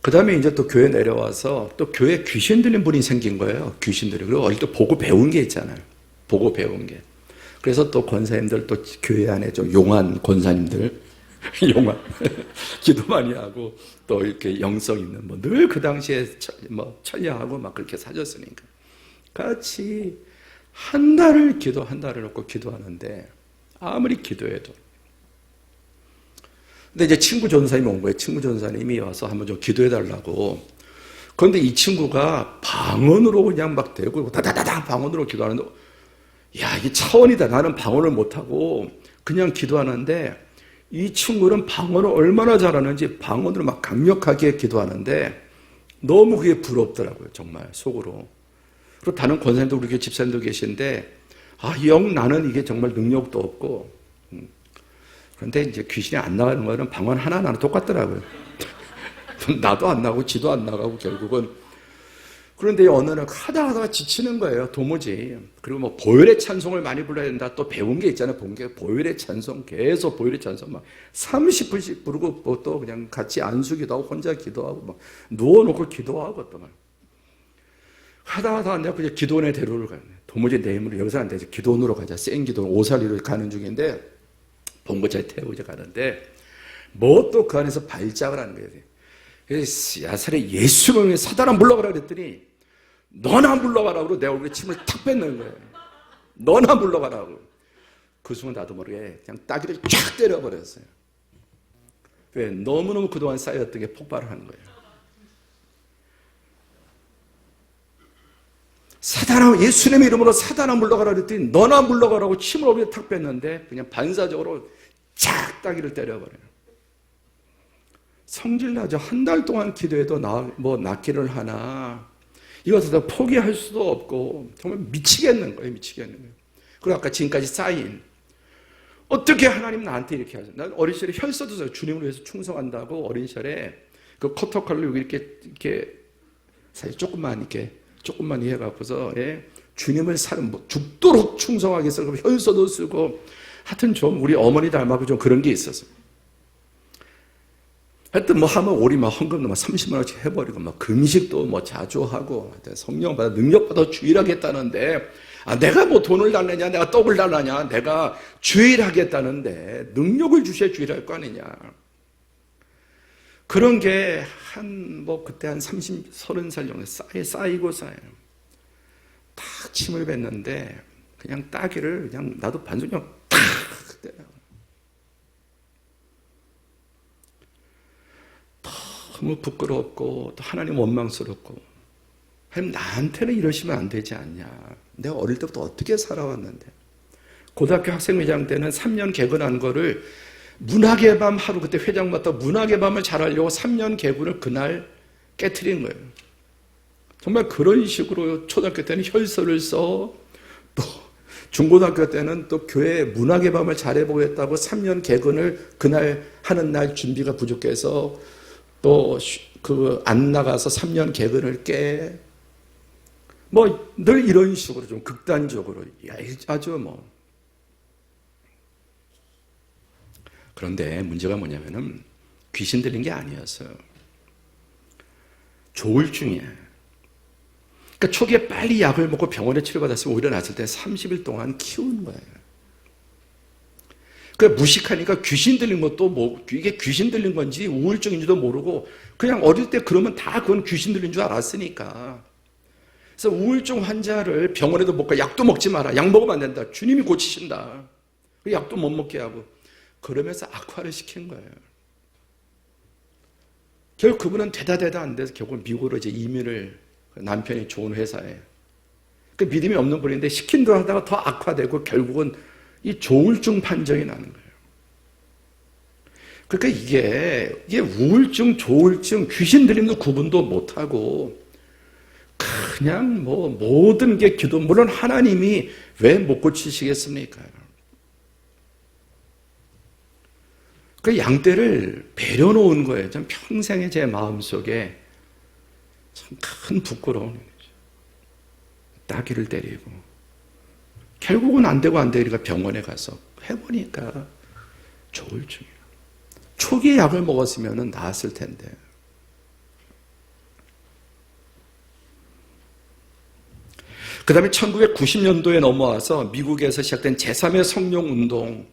Speaker 1: 그 다음에 이제 또 교회 내려와서 또 교회 귀신 들린 분이 생긴 거예요. 귀신 들린. 그리고 어릴 때 보고 배운 게 있잖아요. 보고 배운 게. 그래서 또 권사님들 또 교회 안에 좀 용한 권사님들 용한 기도 많이 하고 또 이렇게 영성 있는 뭐 늘 그 당시에 뭐 천리하고 막 그렇게 사줬으니까 같이 한 달을 놓고 기도하는데 아무리 기도해도 근데 이제 친구 전사님이 온 거예요. 친구 전사님이 와서 한번 좀 기도해달라고. 그런데 이 친구가 방언으로 그냥 막 대고 다다다다 방언으로 기도하는데 야 이게 차원이다. 나는 방언을 못하고 그냥 기도하는데 이 친구는 방언을 얼마나 잘하는지 방언으로 막 강력하게 기도하는데 너무 그게 부럽더라고요. 정말 속으로. 그리고 다른 권사님도 우리 교회 집사님도 계신데 영 나는 이게 정말 능력도 없고 그런데 이제 귀신이 안 나가는 거는 방언 하나하나 똑같더라고요. 나도 안 나고 지도 안 나가고 결국은. 그런데 어느 날 하다가 지치는 거예요. 도무지. 그리고 뭐 보혈의 찬송을 많이 불러야 된다. 또 배운 게 있잖아요. 본 게 보혈의 찬송 계속 보혈의 찬송 막 30분씩 부르고 뭐 또 그냥 같이 안수기도 하고 혼자 기도하고 막 누워놓고 기도하고 또 막. 하다가 안 되고 이제 기도원에 데려오러 가네. 도무지 내 힘으로 여기서 안 되지. 기도원으로 가자. 센 기도원 오살리로 가는 중인데 봉고차에 태우고 이제 가는데 뭐 또 그 안에서 발작을 하는 거예요. 그래서 야살에 예수님을 사단아 물러가라 그랬더니 너나 물러가라고 내 얼굴에 침을 탁 뱉는 거예요. 너나 물러가라고. 그 순간 나도 모르게 그냥 따귀를 쫙 때려버렸어요. 왜? 너무너무 그동안 쌓였던 게 폭발을 하는 거예요. 사단아 예수님의 이름으로 사단아 물러가라 그랬더니 너나 물러가라고 침을 얼굴에 탁 뺐는데 그냥 반사적으로 쫙 따귀를 때려버려요. 성질나죠. 한 달 동안 기도해도 낫기를 하나. 이것을 다 포기할 수도 없고 정말 미치겠는 거예요. 미치겠는 거예요. 그리고 아까 지금까지 쌓인 어떻게 하나님 나한테 이렇게 하죠? 난 어린 시절에 혈서도 주님을 위해서 충성한다고 어린 시절에 그 커터칼로 이렇게 사실 조금만 해갖고서 주님을 사는 죽도록 충성하게 쓰고 혈서도 쓰고 하여튼 좀 우리 어머니 닮아고 좀 그런 게 있었어요. 하여튼 뭐 하면 우리 막 헌금도 막 30만 원씩 해버리고 막 금식도 뭐 자주 하고 성령 받아 능력 받아 주일하겠다는데 내가 뭐 돈을 달라냐 내가 떡을 달라냐 내가 주일하겠다는데 능력을 주셔야 주일할 거 아니냐. 그런 게 뭐 그때 한 30살 정도 쌓이고 쌓여요. 탁 침을 뱉는데 그냥 따기를 그냥 나도 반송령 탁 때려. 너무 부끄럽고 또 하나님 원망스럽고 하나님 나한테는 이러시면 안 되지 않냐. 내가 어릴 때부터 어떻게 살아왔는데 고등학교 학생회장 때는 3년 개근한 거를 문학의 밤 하루 그때 회장 맡아 문학의 밤을 잘하려고 3년 개근을 그날 깨트린 거예요. 정말 그런 식으로 초등학교 때는 혈서를 써 또 중고등학교 때는 또 교회 문학의 밤을 잘해보겠다고 3년 개근을 그날 하는 날 준비가 부족해서 또 안 나가서 3년 개근을 깨. 뭐 늘 이런 식으로 좀 극단적으로 아주 뭐. 그런데 문제가 뭐냐면은 귀신 들린 게 아니었어요. 조울증이에요. 그러니까 초기에 빨리 약을 먹고 병원에 치료받았으면 오히려 낫을 때 30일 동안 키운 거예요. 그러니까 무식하니까 귀신 들린 것도 뭐 이게 귀신 들린 건지 우울증인지도 모르고 그냥 어릴 때 그러면 다 그건 귀신 들린 줄 알았으니까. 그래서 우울증 환자를 병원에도 못 가. 약도 먹지 마라. 약 먹으면 안 된다. 주님이 고치신다. 약도 못 먹게 하고 그러면서 악화를 시킨 거예요. 결국 그분은 되다 안 돼서 결국 미국으로 이제 이민을 남편이 좋은 회사에 그 믿음이 없는 분인데 시킨 대로 하다가 더 악화되고 결국은 이 조울증 판정이 나는 거예요. 그러니까 이게 우울증, 조울증, 귀신 들림도 구분도 못하고 그냥 뭐 모든 게 기도, 물론 하나님이 왜 못 고치시겠습니까? 그 양떼를 배려 놓은 거예요. 전 평생에 제 마음속에 참 큰 부끄러움이 거죠. 따귀를 때리고 결국은 안 되니까 병원에 가서 해보니까 조울증이에요. 초기에 약을 먹었으면 나았을 텐데. 그 다음에 1990년도에 넘어와서 미국에서 시작된 제3의 성령운동,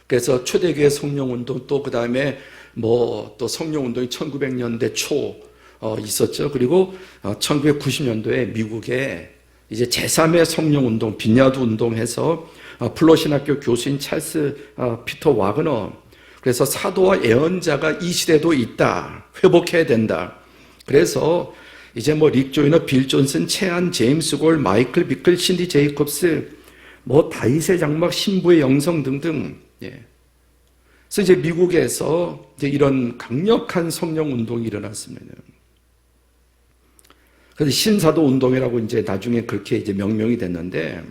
Speaker 1: 그래서 초대교회 성령운동, 또 그 다음에 뭐 또 성령운동이 1900년대 초 있었죠. 그리고 1990년도에 미국에 이제 제3의 성령운동, 빈야드 운동해서 플러신학교 교수인 찰스 피터 와그너, 그래서 사도와 예언자가 이 시대도 있다, 회복해야 된다. 그래서 이제 뭐 릭 조이너, 빌 존슨, 채안, 제임스 골, 마이클 비클, 신디 제이콥스, 뭐 다윗의 장막, 신부의 영성 등등. 그래서 이제 미국에서 이제 이런 강력한 성령 운동이 일어났습니다. 그래서 신사도 운동이라고 이제 나중에 그렇게 이제 명명이 됐는데,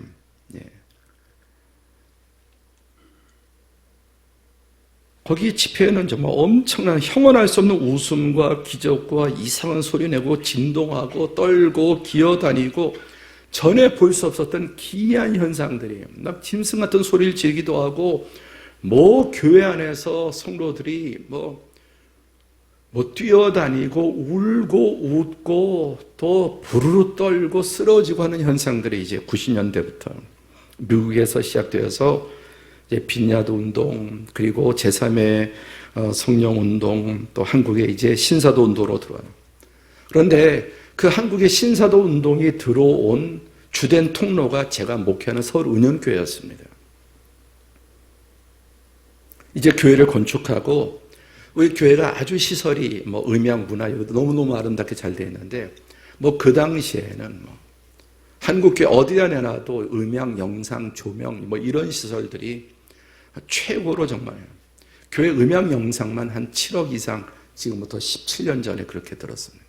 Speaker 1: 거기 집회에는 정말 엄청난 형언할 수 없는 웃음과 기적과 이상한 소리 내고 진동하고 떨고 기어다니고 전에 볼 수 없었던 기이한 현상들이 막 짐승 같은 소리를 지르기도 하고 뭐 교회 안에서 성도들이 뭐 뛰어다니고 울고 웃고 또 부르르 떨고 쓰러지고 하는 현상들이 이제 90년대부터 미국에서 시작되어서 빈야드 운동, 그리고 제3의 성령 운동, 또 한국의 이제 신사도 운동으로 들어와요. 그런데 그 한국의 신사도 운동이 들어온 주된 통로가 제가 목회하는 서울은연교회였습니다. 이제 교회를 건축하고 우리 교회가 아주 시설이 뭐 음향, 문화 너무너무 아름답게 잘 되어 있는데 뭐 그 당시에는 뭐 한국교회 어디다 내놔도 음향, 영상, 조명 뭐 이런 시설들이 최고로 정말 교회 음향 영상만 한 7억 이상 지금부터 17년 전에 그렇게 들었습니다.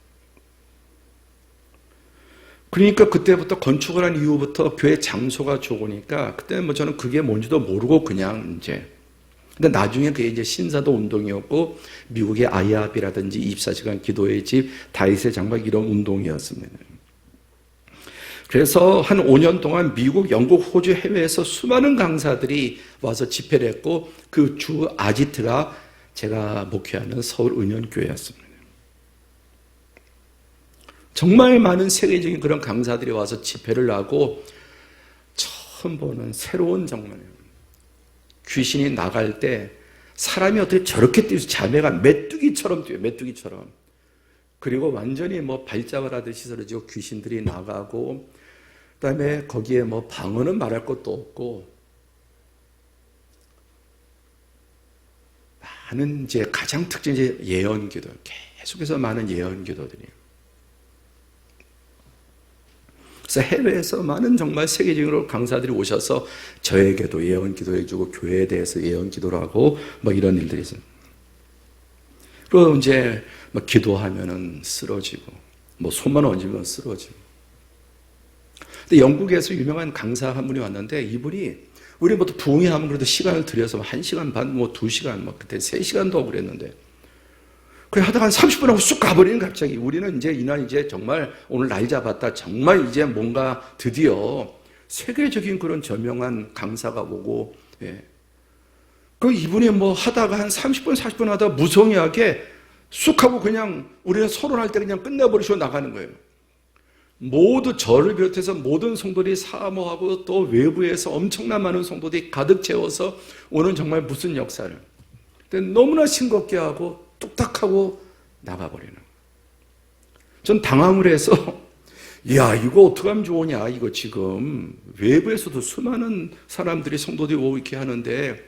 Speaker 1: 그러니까 그때부터 건축을 한 이후부터 교회 장소가 좋으니까 그때는 뭐 저는 그게 뭔지도 모르고 그냥 이제 근데 나중에 그게 이제 신사도 운동이었고 미국의 아이아비라든지 24시간 기도의 집, 다윗의 장막 이런 운동이었습니다. 그래서 한 5년 동안 미국, 영국, 호주 해외에서 수많은 강사들이 와서 집회를 했고 그 주 아지트가 제가 목회하는 서울은현교회였습니다. 정말 많은 세계적인 그런 강사들이 와서 집회를 하고 처음 보는 새로운 정말 귀신이 나갈 때 사람이 어떻게 저렇게 뛰어서 자매가 메뚜기처럼 뛰어요. 메뚜기처럼. 그리고 완전히 뭐 발작을 하듯이 쓰러지고 귀신들이 나가고 그다음에 거기에 뭐 방언은 말할 것도 없고 많은 이제 가장 특징이 이제 예언기도 계속해서 많은 예언기도들이에요. 그래서 해외에서 많은 정말 세계적으로 강사들이 오셔서 저에게도 예언 기도해주고 교회에 대해서 예언 기도를 하고 뭐 이런 일들이 있어요. 그리고 이제 뭐 기도하면은 쓰러지고 뭐 손만 얹으면 쓰러지고. 근데 영국에서 유명한 강사 한 분이 왔는데 이분이 우리 뭐 부흥회 하면 그래도 시간을 들여서 1시간 반, 뭐 2시간, 뭐 그때 3시간도 하고 그랬는데 그래 하다가 한 30분 하고 쑥 가버리는 갑자기. 우리는 이제 이날 이제 정말 오늘 날 잡았다. 정말 이제 뭔가 드디어 세계적인 그런 저명한 강사가 오고, 예. 그 이분이 뭐 하다가 한 30분, 40분 하다가 무성의하게 쑥 하고 그냥 우리는 서론할 때 그냥 끝내버리시고 나가는 거예요. 모두 저를 비롯해서 모든 성도들이 사모하고 또 외부에서 엄청난 많은 성도들이 가득 채워서 오는 정말 무슨 역사를. 근데 너무나 싱겁게 하고 뚝딱하고 나가버리는. 전 당황을 해서 야 이거 어떻게 하면 좋으냐. 이거 지금 외부에서도 수많은 사람들이 성도들이 오고 이렇게 하는데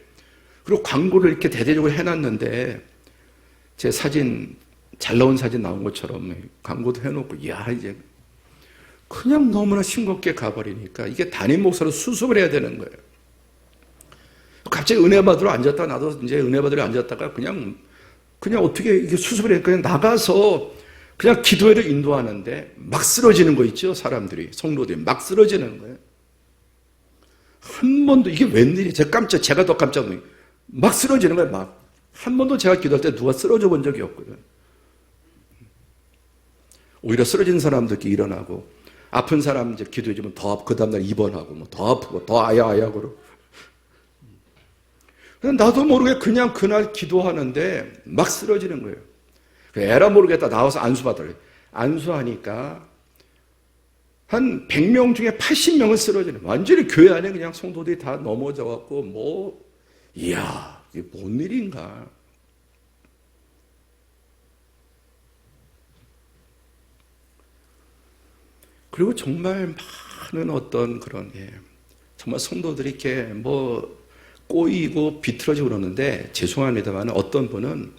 Speaker 1: 그리고 광고를 이렇게 대대적으로 해놨는데 제 사진 잘 나온 사진 나온 것처럼 광고도 해놓고 야 이제 그냥 너무나 싱겁게 가버리니까 이게 담임 목사로 수습을 해야 되는 거예요. 갑자기 은혜 받으러 앉았다 나도 이제 은혜 받으러 앉았다가 그냥 어떻게 이게 수습을 해 그냥 나가서 그냥 기도회를 인도하는데 막 쓰러지는 거 있죠. 사람들이 성도들이 막 쓰러지는 거예요. 한 번도 이게 웬일이 제가 더 깜짝 놀랐어요. 막 쓰러지는 거예요. 막 한 번도 제가 기도할 때 누가 쓰러져 본 적이 없거든요. 오히려 쓰러진 사람들끼리 일어나고 아픈 사람 이제 기도해주면 더 아프고 그 다음날 입원하고 뭐 더 아프고 더 아야아야고 나도 모르게 그냥 그날 기도하는데 막 쓰러지는 거예요. 에라 모르겠다 나와서 안수받으래. 안수하니까 한 100명 중에 80명은 쓰러지는 거예요. 완전히 교회 안에 그냥 성도들이 다 넘어져 갖고 뭐 이야 이게 뭔 일인가. 그리고 정말 많은 어떤 그런 정말 성도들이 이렇게 뭐 꼬이고 비틀어지고 그러는데 죄송합니다만 어떤 분은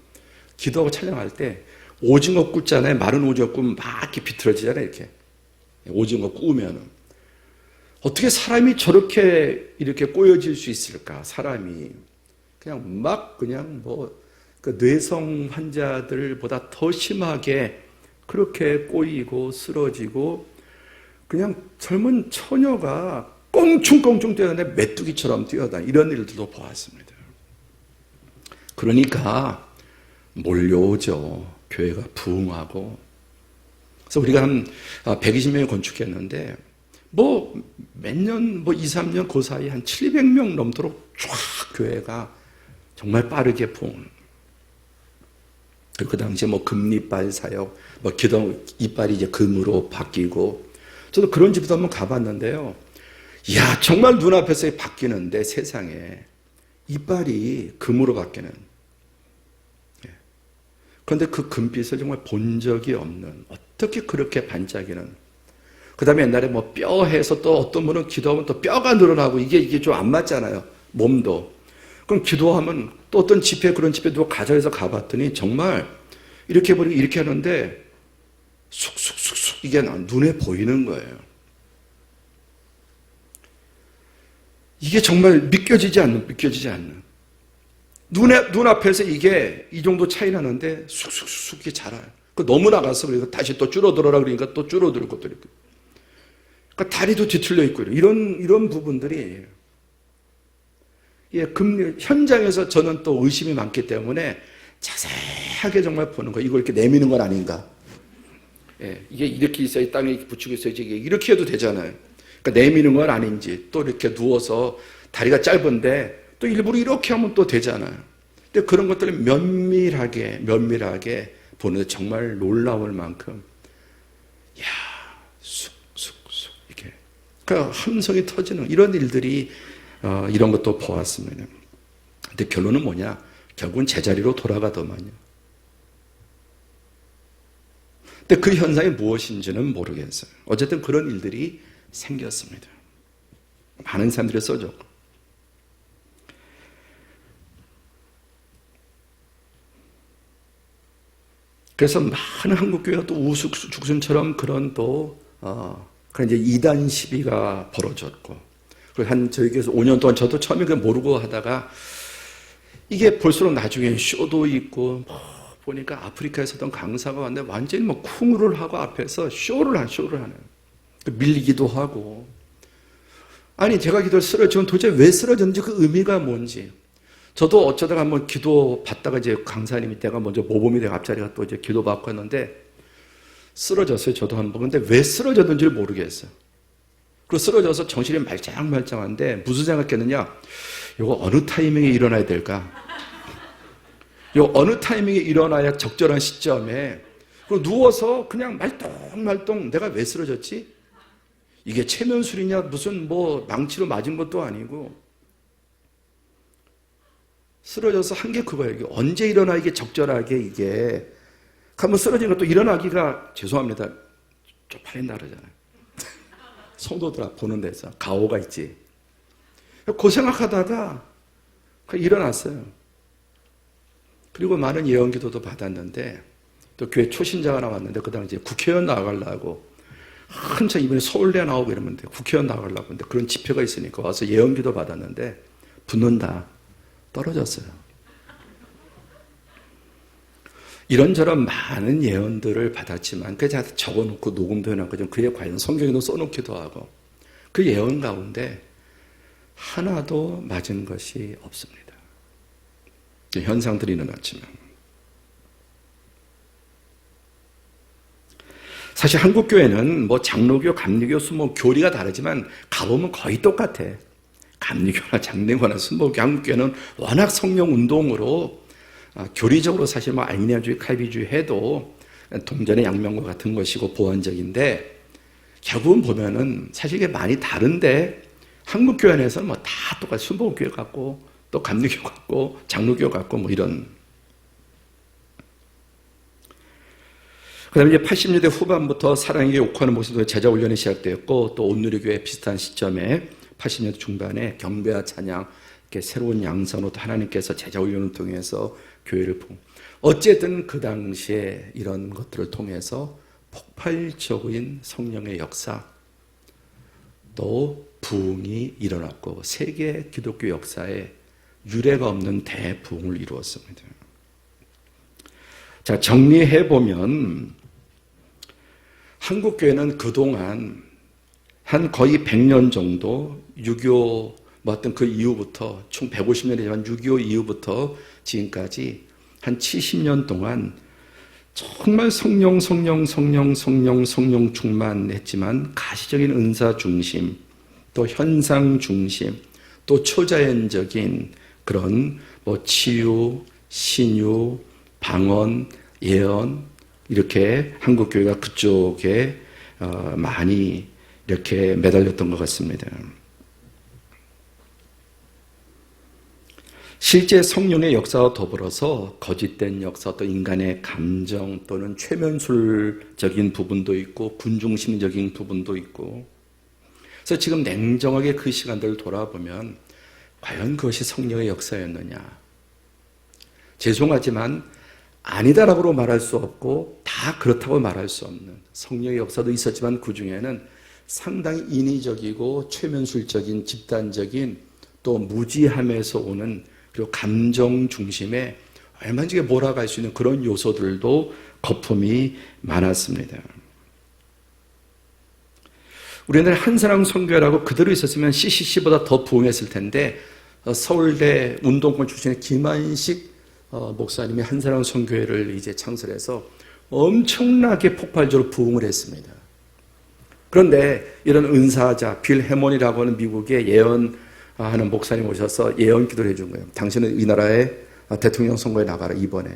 Speaker 1: 기도하고 찬양할 때 오징어 굽잖아요. 마른 오징어 구우면 막 이렇게 비틀어지잖아요. 이렇게 오징어 구우면은 어떻게 사람이 저렇게 이렇게 꼬여질 수 있을까? 사람이 그냥 막 그냥 뭐 그 뇌성 환자들보다 더 심하게 그렇게 꼬이고 쓰러지고 그냥 젊은 처녀가 껑충껑충 뛰어다니는데 메뚜기처럼 뛰어다니 이런 일들도 보았습니다. 그러니까 몰려오죠. 교회가 부흥하고. 그래서 우리가 한 120명이 건축했는데 뭐 몇 년, 뭐 2, 3년 그 사이에 한 700명 넘도록 쫙 교회가 정말 빠르게 부흥. 그 당시에 뭐 금리빨 사역, 뭐 기도 이빨이 이제 금으로 바뀌고 저도 그런 집도 한번 가봤는데요. 이야, 정말 눈앞에서 바뀌는데 세상에 이빨이 금으로 바뀌는. 그런데 그 금빛을 정말 본 적이 없는 어떻게 그렇게 반짝이는. 그 다음에 옛날에 뭐 뼈 해서 또 어떤 분은 기도하면 또 뼈가 늘어나고 이게 좀 안 맞잖아요. 몸도. 그럼 기도하면 또 어떤 집회 그런 집회도 가져서 가봤더니 정말 이렇게 해버리고 이렇게 하는데 쑥쑥쑥쑥 이게 눈에 보이는 거예요. 이게 정말 믿겨지지 않는. 눈앞에서 이게 이 정도 차이 나는데 쑥쑥쑥 이게 자라요. 그 너무 나가서 그러니까 다시 또 줄어들어라 그러니까 또 줄어들고 또 이렇게. 그러니까 다리도 뒤틀려 있고 이런 부분들이 현장에서 저는 또 의심이 많기 때문에 자세하게 정말 보는 거. 이걸 이렇게 내미는 건 아닌가? 이게 이렇게 있어야 땅에 이렇게 붙이고 있어야지 이렇게 해도 되잖아요. 그러니까 내미는 건 아닌지 또 이렇게 누워서 다리가 짧은데 또 일부러 이렇게 하면 또 되잖아요. 근데 그런 것들을 면밀하게 보는데 정말 놀라울 만큼 쑥쑥쑥 이렇게 그러니까 함성이 터지는 이런 일들이 이런 것도 보았습니다. 근데 결론은 뭐냐? 결국은 제자리로 돌아가더만요. 근데 그 현상이 무엇인지는 모르겠어요. 어쨌든 그런 일들이 생겼습니다. 많은 사람들이 써줬고. 그래서 많은 한국교회가 또 우스죽순처럼 그런 그런 이제 이단 시비가 벌어졌고. 그리고 저희 교회에서 5년 동안 저도 처음에 그걸 모르고 하다가 이게 볼수록 나중에 쇼도 있고, 보니까 아프리카에서 어떤 강사가 왔는데 완전히 쿵우를 하고 앞에서 쇼를 하는. 밀리기도 하고. 아니, 제가 기도를 쓰러지면 도대체 왜 쓰러졌는지 그 의미가 뭔지. 저도 어쩌다가 한번 기도 받다가 이제 강사님이 때가 먼저 모범이 되고 앞자리가 또 이제 기도 받고 했는데 쓰러졌어요. 저도 한 번. 근데 왜 쓰러졌는지를 모르겠어요. 그리고 쓰러져서 정신이 말짱말짱한데 무슨 생각했느냐? 이거 어느 타이밍에 일어나야 될까? 요 어느 타이밍에 일어나야 적절한 시점에 그리고 누워서 그냥 말똥말똥 내가 왜 쓰러졌지? 이게 체면술이냐 무슨 망치로 맞은 것도 아니고 쓰러져서 한 게 그거예요. 이게 언제 일어나 이게 적절하게 이게 한번 쓰러진 것도 일어나기가 죄송합니다. 쪽팔린다 그러잖아요. 성도들 보는 데서 가오가 있지. 그 생각하다가 일어났어요. 그리고 많은 예언기도도 받았는데 또 교회 초신자가 나왔는데 그 당시 국회의원 나가려고 한참 이번에 서울대 나오고 이러는데 국회의원 나가려고 했는데 그런 집회가 있으니까 와서 예언기도 받았는데 붙는다. 떨어졌어요. 이런저런 많은 예언들을 받았지만 그래서 적어놓고 녹음도 해놨고 그에 관련 성경에도 써놓기도 하고 그 예언 가운데 하나도 맞은 것이 없습니다. 현상들이 일어났지만 사실 한국교회는 장로교, 감리교, 순복 교리가 다르지만 가보면 거의 똑같아. 감리교나 장례교나 순복교, 한국교회는 워낙 성령운동으로 교리적으로 사실 알미니안주의, 칼비주의 해도 동전의 양면과 같은 것이고 보완적인데 결국은 보면은 사실 이게 많이 다른데 한국교회 안에서는 다 똑같이 순복교회 같고 또 감리교 같고 장로교 같고 이런. 그 다음에 이제 80년대 후반부터 사랑에게 옥하는 모습으로 제자 훈련이 시작되었고 또 온누리교회 비슷한 시점에 80년대 중반에 경배와 찬양 이렇게 새로운 양선으로 하나님께서 제자 훈련을 통해서 교회를 어쨌든 그 당시에 이런 것들을 통해서 폭발적인 성령의 역사 또 부흥이 일어났고 세계 기독교 역사에 유례가 없는 대부흥을 이루었습니다. 자, 정리해보면 한국교회는 그동안 한 거의 100년 정도 6.25 어떤 그 이후부터 총 150년이지만 6.25 이후부터 지금까지 한 70년 동안 정말 성령 충만했지만 가시적인 은사 중심 또 현상 중심 또 초자연적인 그런 치유, 신유, 방언, 예언 이렇게 한국교회가 그쪽에 많이 이렇게 매달렸던 것 같습니다. 실제 성령의 역사와 더불어서 거짓된 역사 또 인간의 감정 또는 최면술적인 부분도 있고 군중심리적인 부분도 있고 그래서 지금 냉정하게 그 시간들을 돌아보면 과연 그것이 성령의 역사였느냐 죄송하지만 아니다라고 말할 수 없고 다 그렇다고 말할 수 없는 성령의 역사도 있었지만 그 중에는 상당히 인위적이고 최면술적인 집단적인 또 무지함에서 오는 그리고 감정 중심에 얼마든지 몰아갈 수 있는 그런 요소들도 거품이 많았습니다. 우리나라에 한사랑 선교회라고 그대로 있었으면 CCC보다 더 부흥했을 텐데 서울대 운동권 출신의 김한식 목사님이 한사랑 선교회를 이제 창설해서 엄청나게 폭발적으로 부흥을 했습니다. 그런데 이런 은사자 빌 해몬이라고 하는 미국의 예언하는 목사님 오셔서 예언 기도를 해준 거예요. 당신은 이 나라의 대통령 선거에 나가라 이번에.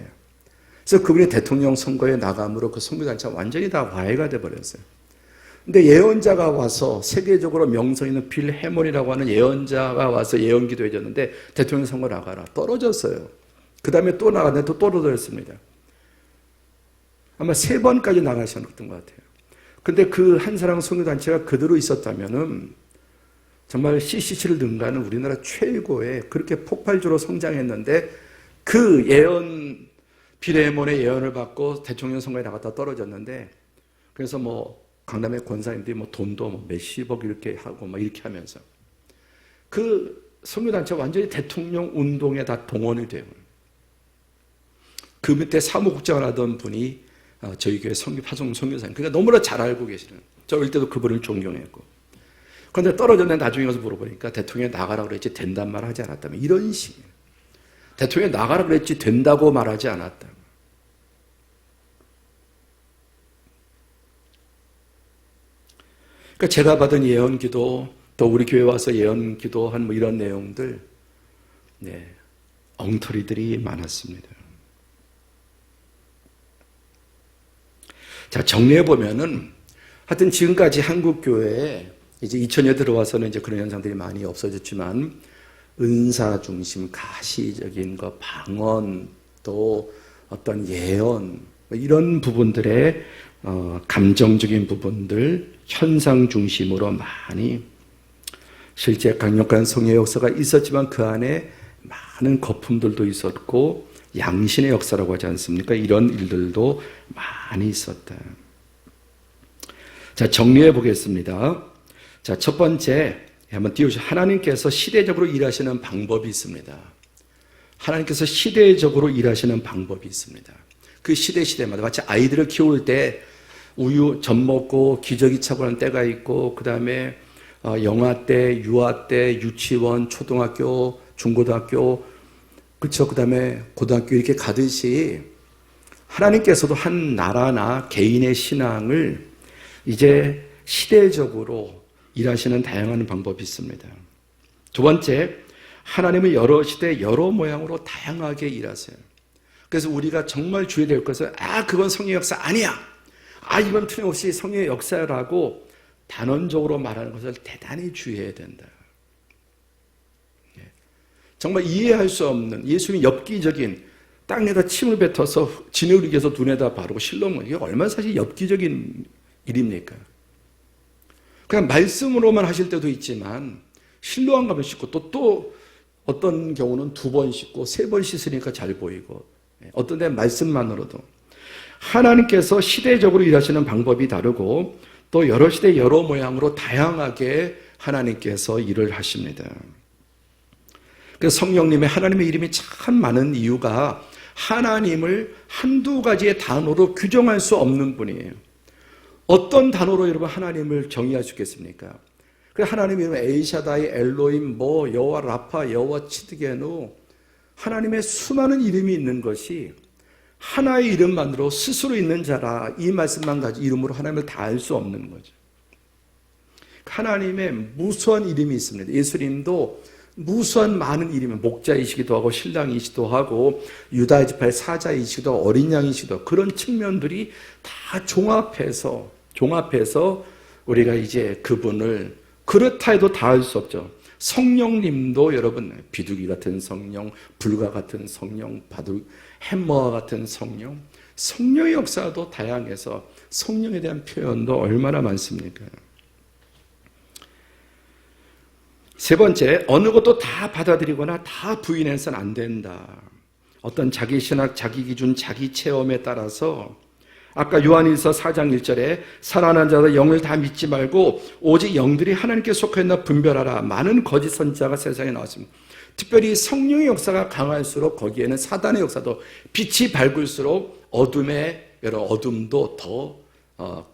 Speaker 1: 그래서 그분이 대통령 선거에 나감으로 그 선교단체가 완전히 다 와해가 돼버렸어요. 근데 예언자가 와서 세계적으로 명성 있는 빌 해몬이라고 하는 예언자가 와서 예언 기도해 줬는데 대통령 선거 나가라. 떨어졌어요. 그 다음에 또 나갔는데 또 떨어졌습니다. 아마 3번까지 나가셨던 것 같아요. 근데 그 한사랑 선교단체가 그대로 있었다면은 정말 CCC를 능가하는 우리나라 최고의 그렇게 폭발적으로 성장했는데 그 예언, 빌 해몬의 예언을 받고 대통령 선거에 나갔다 떨어졌는데 그래서 뭐 강남의 권사님들이 뭐 돈도 뭐 몇십억 이렇게 하고 막 이렇게 하면서 그 선교단체가 완전히 대통령 운동에 다 동원이 되고 그 밑에 사무국장을 하던 분이 저희 교회 파송 선교사님. 그러니까 너무나 잘 알고 계시는. 저 어릴 때도 그분을 존경했고. 그런데 떨어졌는데 나중에 가서 물어보니까 대통령에 나가라고 그랬지 된단 말 하지 않았다며. 이런 식이에요. 대통령에 나가라고 그랬지 된다고 말하지 않았다. 그러니까 제가 받은 예언기도 또 우리 교회 와서 예언기도한 뭐 이런 내용들 엉터리들이 많았습니다. 자, 정리해보면은, 하여튼 지금까지 한국교회에 이제 2000년 들어와서는 이제 그런 현상들이 많이 없어졌지만, 은사 중심, 가시적인 거, 방언, 또 어떤 예언, 이런 부분들의, 감정적인 부분들, 현상 중심으로 많이 실제 강력한 성의 역사가 있었지만 그 안에 많은 거품들도 있었고, 양신의 역사라고 하지 않습니까? 이런 일들도 많이 있었다. 자, 정리해 보겠습니다. 자, 첫 번째, 한번 띄워주세요. 하나님께서 시대적으로 일하시는 방법이 있습니다. 하나님께서 시대적으로 일하시는 방법이 있습니다. 그 시대마다 마치 아이들을 키울 때 우유 젖 먹고 기저귀 차고 하는 때가 있고, 그 다음에 영아 때, 유아 때, 유치원, 초등학교, 중고등학교, 그렇죠. 그 다음에 고등학교 이렇게 가듯이 하나님께서도 한 나라나 개인의 신앙을 이제 시대적으로 일하시는 다양한 방법이 있습니다. 두 번째, 하나님은 여러 시대 여러 모양으로 다양하게 일하세요. 그래서 우리가 정말 주의해야 될 것은 그건 성령의 역사 아니야. 이건 틀림없이 성령의 역사라고 단언적으로 말하는 것을 대단히 주의해야 된다. 정말 이해할 수 없는 예수님이 엽기적인 땅에다 침을 뱉어서 진을 우리에서 눈에다 바르고 실로몬, 이게 얼마나 사실 엽기적인 일입니까? 그냥 말씀으로만 하실 때도 있지만 실로한 가면 씻고 또 어떤 경우는 2번 씻고 3번 씻으니까 잘 보이고 어떤 데는 말씀만으로도 하나님께서 시대적으로 일하시는 방법이 다르고 또 여러 시대 여러 모양으로 다양하게 하나님께서 일을 하십니다. 그래서 성령님의 하나님의 이름이 참 많은 이유가 하나님을 한두 가지의 단어로 규정할 수 없는 분이에요. 어떤 단어로 여러분 하나님을 정의할 수 있겠습니까? 그래서 하나님의 이름은 에이샤다이, 엘로임, 여호와 라파, 여호와 치드게누, 하나님의 수많은 이름이 있는 것이 하나의 이름만으로 스스로 있는 자라, 이 말씀만 가지고 이름으로 하나님을 다 알 수 없는 거죠. 하나님의 무수한 이름이 있습니다. 예수님도 무수한 많은 이름이, 목자이시기도 하고 신랑이시기도 하고 유다 지파의 사자이시기도 하고 어린 양이시기도 하고 그런 측면들이 다 종합해서 우리가 이제 그분을 그렇다 해도 다 알 수 없죠. 성령님도 여러분 비둘기 같은 성령, 불과 같은 성령, 햄머와 같은 성령, 성령의 역사도 다양해서 성령에 대한 표현도 얼마나 많습니까? 세 번째, 어느 것도 다 받아들이거나 다 부인해서는 안 된다. 어떤 자기 신학, 자기 기준, 자기 체험에 따라서 아까 요한일서 4장 1절에 살아난 자들 영을 다 믿지 말고 오직 영들이 하나님께 속하였나 분별하라. 많은 거짓 선지자가 세상에 나왔습니다. 특별히 성령의 역사가 강할수록 거기에는 사단의 역사도 빛이 밝을수록 어둠의 여러 어둠도 더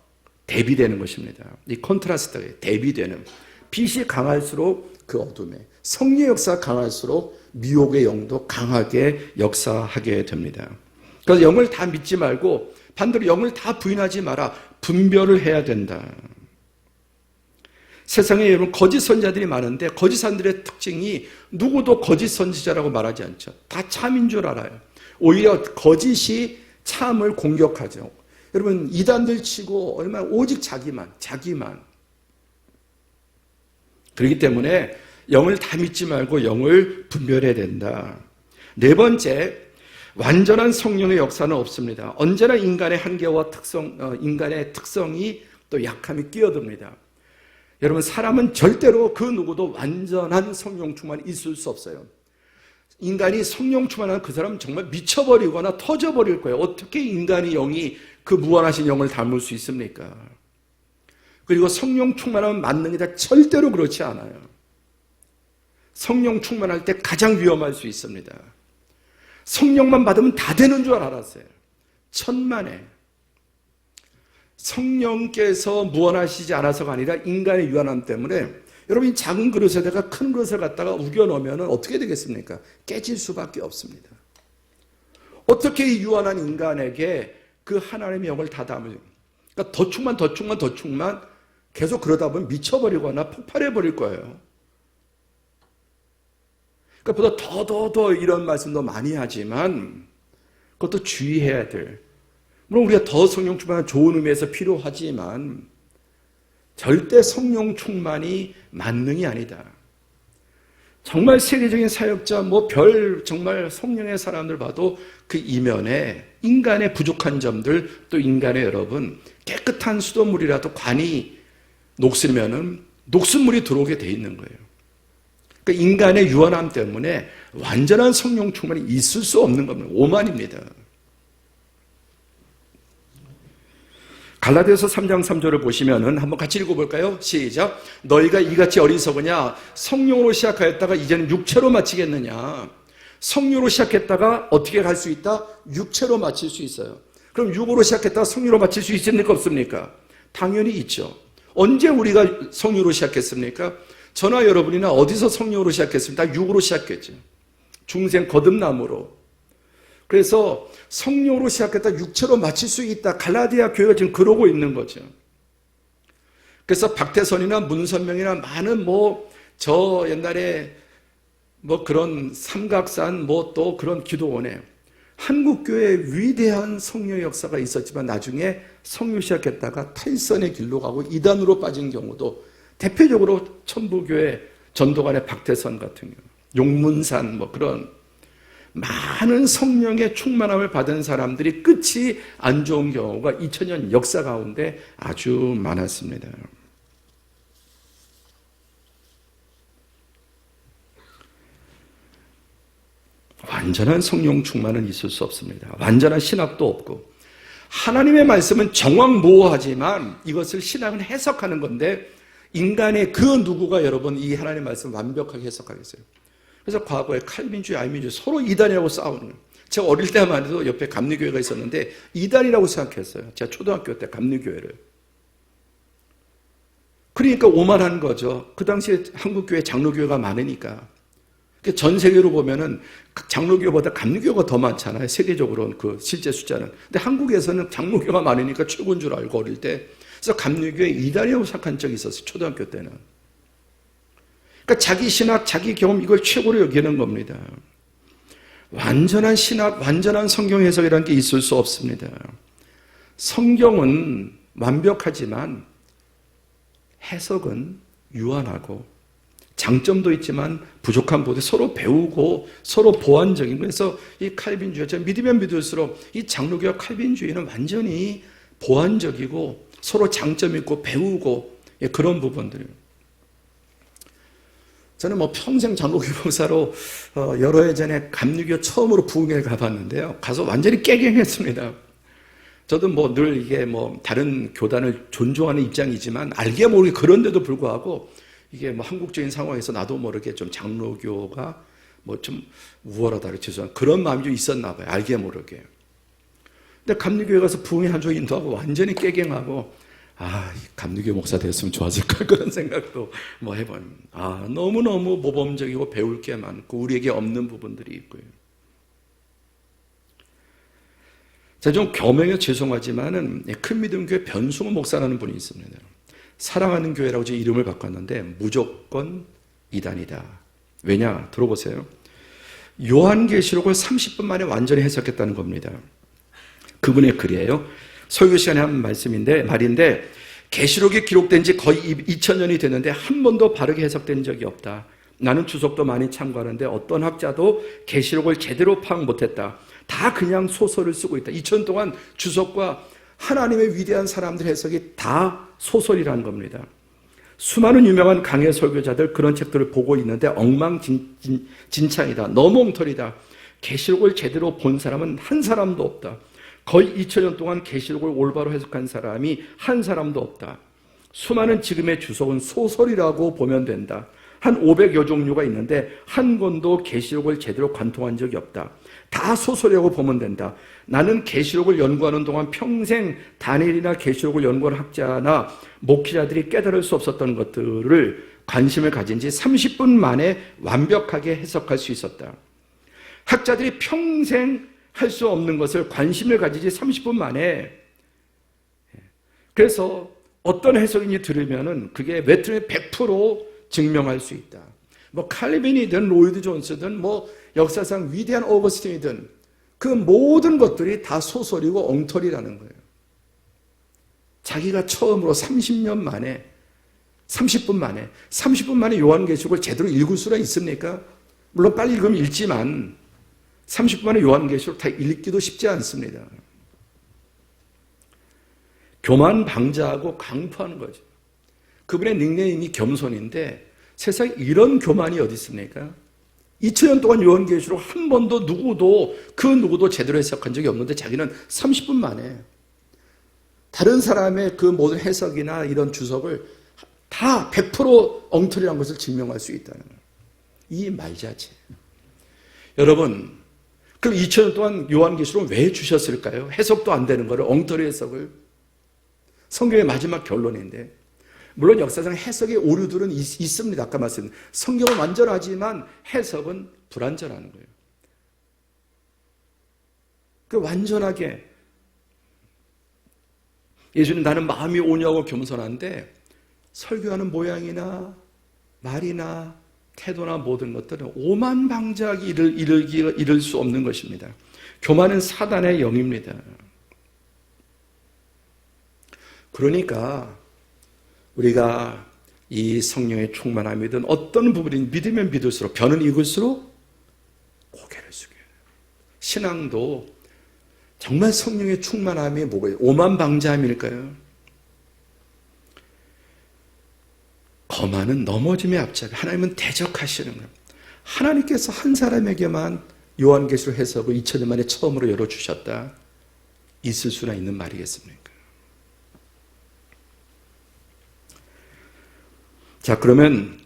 Speaker 1: 대비되는 것입니다. 이 컨트라스트가 대비되는, 빛이 강할수록 그 어둠에, 성령의 역사가 강할수록 미혹의 영도 강하게 역사하게 됩니다. 그래서 영을 다 믿지 말고 반대로 영을 다 부인하지 마라. 분별을 해야 된다. 세상에 여러분 거짓 선지자들이 많은데 거짓 선지자들의 특징이 누구도 거짓 선지자라고 말하지 않죠. 다 참인 줄 알아요. 오히려 거짓이 참을 공격하죠. 여러분 이단들 치고 얼마나 오직 자기만. 그렇기 때문에 영을 다 믿지 말고 영을 분별해야 된다. 네 번째, 완전한 성령의 역사는 없습니다. 언제나 인간의 한계와 인간의 특성이 또 약함이 끼어듭니다. 여러분 사람은 절대로 그 누구도 완전한 성령 충만이 있을 수 없어요. 인간이 성령 충만한 그 사람은 정말 미쳐버리거나 터져버릴 거예요. 어떻게 인간의 영이 그 무한하신 영을 닮을 수 있습니까? 그리고 성령 충만하면 만능이다. 절대로 그렇지 않아요. 성령 충만할 때 가장 위험할 수 있습니다. 성령만 받으면 다 되는 줄 알았어요. 천만에. 성령께서 무한하시지 않아서가 아니라 인간의 유한함 때문에 여러분 작은 그릇에다가 큰 그릇을 갖다가 우겨 넣으면 어떻게 되겠습니까? 깨질 수밖에 없습니다. 어떻게 이 유한한 인간에게 그 하나님의 영을 다 담을, 그러니까 더 충만 계속 그러다 보면 미쳐버리거나 폭발해버릴 거예요. 그러니까 보다 더 이런 말씀도 많이 하지만 그것도 주의해야 될, 물론 우리가 더 성령 충만은 좋은 의미에서 필요하지만 절대 성령 충만이 만능이 아니다. 정말 세계적인 사역자, 정말 성령의 사람들 봐도 그 이면에 인간의 부족한 점들, 또 인간의 여러분, 깨끗한 수돗물이라도 관이 녹슬면은 녹슨물이 들어오게 돼 있는 거예요. 그러니까 인간의 유한함 때문에 완전한 성령 충만이 있을 수 없는 겁니다. 오만입니다. 갈라디아서 3장 3절을 보시면은 한번 같이 읽어볼까요? 시작. 너희가 이같이 어리석으냐? 성령으로 시작하였다가 이제는 육체로 마치겠느냐? 성령으로 시작했다가 어떻게 갈 수 있다? 육체로 마칠 수 있어요. 그럼 육으로 시작했다가 성령으로 마칠 수 있습니까? 없습니까? 당연히 있죠. 언제 우리가 성령으로 시작했습니까? 저나 여러분이나 어디서 성령으로 시작했습니까? 육으로 시작했죠. 중생 거듭남으로. 그래서 성령으로 시작했다 육체로 마칠 수 있다. 갈라디아 교회가 지금 그러고 있는 거죠. 그래서 박태선이나 문선명이나 많은 저 옛날에 그런 삼각산 또 그런 기도원에 한국교회에 위대한 성령의 역사가 있었지만 나중에 성령 시작했다가 탈선의 길로 가고 이단으로 빠진 경우도 대표적으로 천부교회 전도관의 박태선 같은 경우, 용문산 그런 많은 성령의 충만함을 받은 사람들이 끝이 안 좋은 경우가 2000년 역사 가운데 아주 많았습니다. 완전한 성령 충만은 있을 수 없습니다. 완전한 신학도 없고 하나님의 말씀은 정확모호하지만 이것을 신학은 해석하는 건데 인간의 그 누구가 여러분 이 하나님의 말씀을 완벽하게 해석하겠어요? 그래서 과거에 칼빈주의, 아이민주의 서로 이단이라고 싸우는 거예요. 제가 어릴 때만 해도 옆에 감리교회가 있었는데 이단이라고 생각했어요. 제가 초등학교 때 감리교회를. 그러니까 오만한 거죠. 그 당시에 한국교회 장로교회가 많으니까. 전 세계로 보면은 장로교보다 감리교가 더 많잖아요. 세계적으로는 그 실제 숫자는. 근데 한국에서는 장로교가 많으니까 최고인 줄 알고 어릴 때. 그래서 감리교회 이단이라고 생각한 적이 있었어요. 초등학교 때는. 그러니까 자기 신학, 자기 경험 이걸 최고로 여기는 겁니다. 완전한 신학, 완전한 성경 해석이라는 게 있을 수 없습니다. 성경은 완벽하지만 해석은 유한하고 장점도 있지만 부족한 부분에 서로 배우고 서로 보완적인, 그래서 이 칼빈주의, 제가 믿으면 믿을수록 이 장로교와 칼빈주의는 완전히 보완적이고 서로 장점 있고 배우고 그런 부분들이에요. 저는 평생 장로교 목사로 여러 해 전에 감리교 처음으로 부흥회를 가봤는데요. 가서 완전히 깨갱했습니다. 저도 늘 이게 다른 교단을 존중하는 입장이지만 알게 모르게 그런데도 불구하고 이게 한국적인 상황에서 나도 모르게 좀 장로교가 좀 우월하다, 죄송한 그런 마음이 좀 있었나 봐요. 알게 모르게. 근데 감리교회 가서 부흥회 한 주 인도하고 완전히 깨갱하고 이 감리교 목사 됐으면 좋았을 걸 그런 생각도 뭐 해본. 너무너무 모범적이고 배울 게 많고 우리에게 없는 부분들이 있고요. 자, 좀 겸해서 죄송하지만은 큰 믿음 교회 변승호 목사라는 분이 있습니다. 사랑하는 교회라고 제 이름을 바꿨는데 무조건 이단이다. 왜냐? 들어보세요. 요한계시록을 30분 만에 완전히 해석했다는 겁니다. 그분의 글이에요. 설교 시간에 한 말인데 계시록이 기록된 지 거의 2000년이 됐는데 한 번도 바르게 해석된 적이 없다. 나는 주석도 많이 참고하는데 어떤 학자도 계시록을 제대로 파악 못했다. 다 그냥 소설을 쓰고 있다. 2000년 동안 주석과 하나님의 위대한 사람들의 해석이 다 소설이라는 겁니다. 수많은 유명한 강해 설교자들 그런 책들을 보고 있는데 엉망진창이다. 너무 엉터리다. 계시록을 제대로 본 사람은 한 사람도 없다. 거의 2000년 동안 계시록을 올바로 해석한 사람이 한 사람도 없다. 수많은 지금의 주석은 소설이라고 보면 된다. 한 500여 종류가 있는데 한 권도 계시록을 제대로 관통한 적이 없다. 다 소설이라고 보면 된다. 나는 계시록을 연구하는 동안 평생 다니엘이나 계시록을 연구하는 학자나 목회자들이 깨달을 수 없었던 것들을 관심을 가진 지 30분 만에 완벽하게 해석할 수 있었다. 학자들이 평생 할 수 없는 것을 관심을 가지지 30분 만에. 그래서 어떤 해석인지 들으면은 그게 웨트는 100% 증명할 수 있다. 뭐 칼빈이든 로이드 존스든 뭐 역사상 위대한 오거스틴이든 그 모든 것들이 다 소설이고 엉터리라는 거예요. 자기가 처음으로 30년 만에 30분 만에 요한계시록을 제대로 읽을 수가 있습니까? 물론 빨리 읽으면 읽지만 30분 만에 요한계시록 다 읽기도 쉽지 않습니다. 교만 방자하고 강포하는 거죠. 그분의 닉네임이 겸손인데 세상에 이런 교만이 어디 있습니까? 2000년 동안 요한계시록 한 번도 누구도 제대로 해석한 적이 없는데 자기는 30분 만에 다른 사람의 그 모든 해석이나 이런 주석을 다 100% 엉터리라는 것을 증명할 수 있다는 거예요. 이 말 자체. 여러분, 그럼 2000년 동안 요한계시록을 왜 주셨을까요? 해석도 안 되는 거를, 엉터리 해석을. 성경의 마지막 결론인데, 물론 역사상 해석의 오류들은 있습니다. 아까 말씀드린 성경은 완전하지만 해석은 불완전하는 거예요. 그 완전하게 예수님 나는 마음이 온유하고 겸손한데 설교하는 모양이나 말이나 태도나 모든 것들은 오만방자하게 이를 수 없는 것입니다. 교만은 사단의 영입니다. 그러니까 우리가 이 성령의 충만함이든 어떤 부분이 믿으면 믿을수록 변은 익을수록 고개를 숙여요. 신앙도 정말 성령의 충만함이 뭐예요? 오만방자함일까요? 거만은 넘어짐의 앞잡이. 하나님은 대적하시는 거예요. 하나님께서 한 사람에게만 요한계시록 해석을 2000년 만에 처음으로 열어주셨다. 있을 수나 있는 말이겠습니까? 자, 그러면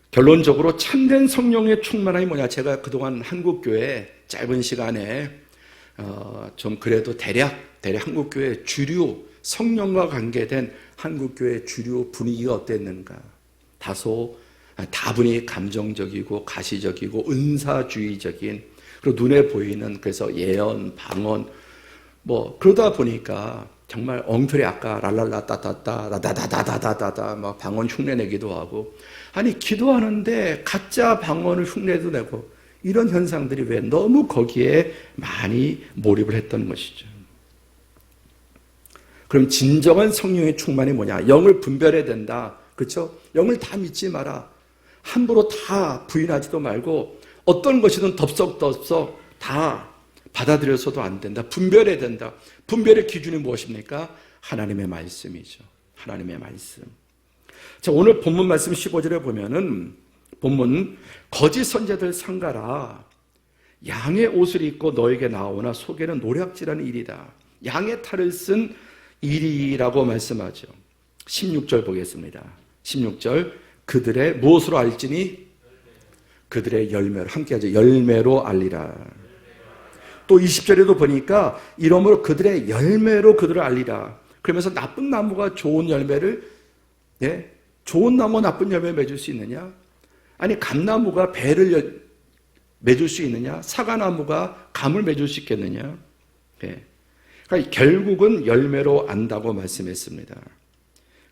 Speaker 1: 결론적으로 참된 성령의 충만함이 뭐냐? 제가 그동안 한국교회 짧은 시간에 좀 그래도 대략 한국교회 주류 성령과 관계된 한국교회 주류 분위기가 어땠는가? 다분히 감정적이고 가시적이고 은사주의적인, 그리고 눈에 보이는, 그래서 예언, 방언, 뭐 그러다 보니까 정말 엉터리, 아까 랄랄라 따따따 라다다다다다다 막 방언 흉내내기도 하고, 아니 기도하는데 가짜 방언을 흉내도 내고, 이런 현상들이 왜 너무 거기에 많이 몰입을 했던 것이죠. 그럼 진정한 성령의 충만이 뭐냐? 영을 분별해야 된다. 그렇죠? 영을 다 믿지 마라. 함부로 다 부인하지도 말고 어떤 것이든 덥석덥석 다 받아들여서도 안 된다. 분별해야 된다. 분별의 기준이 무엇입니까? 하나님의 말씀이죠. 하나님의 말씀. 자, 오늘 본문 말씀 15절에 보면은 본문 거짓 선지자들 상가라. 양의 옷을 입고 너에게 나오나 속에는 노략질하는 일이다. 양의 탈을 쓴 일이라고 말씀하죠. 16절 보겠습니다. 16절 그들의 무엇으로 알지니 그들의 열매로, 함께 하죠. 열매로 알리라. 또 20절에도 보니까 이러므로 그들의 열매로 그들을 알리라. 그러면서 나쁜 나무가 좋은 열매를, 예? 좋은 나무 나쁜 열매 맺을 수 있느냐? 아니, 감나무가 배를 맺을 수 있느냐? 사과나무가 감을 맺을 수 있겠느냐? 예. 그러니까 결국은 열매로 안다고 말씀했습니다.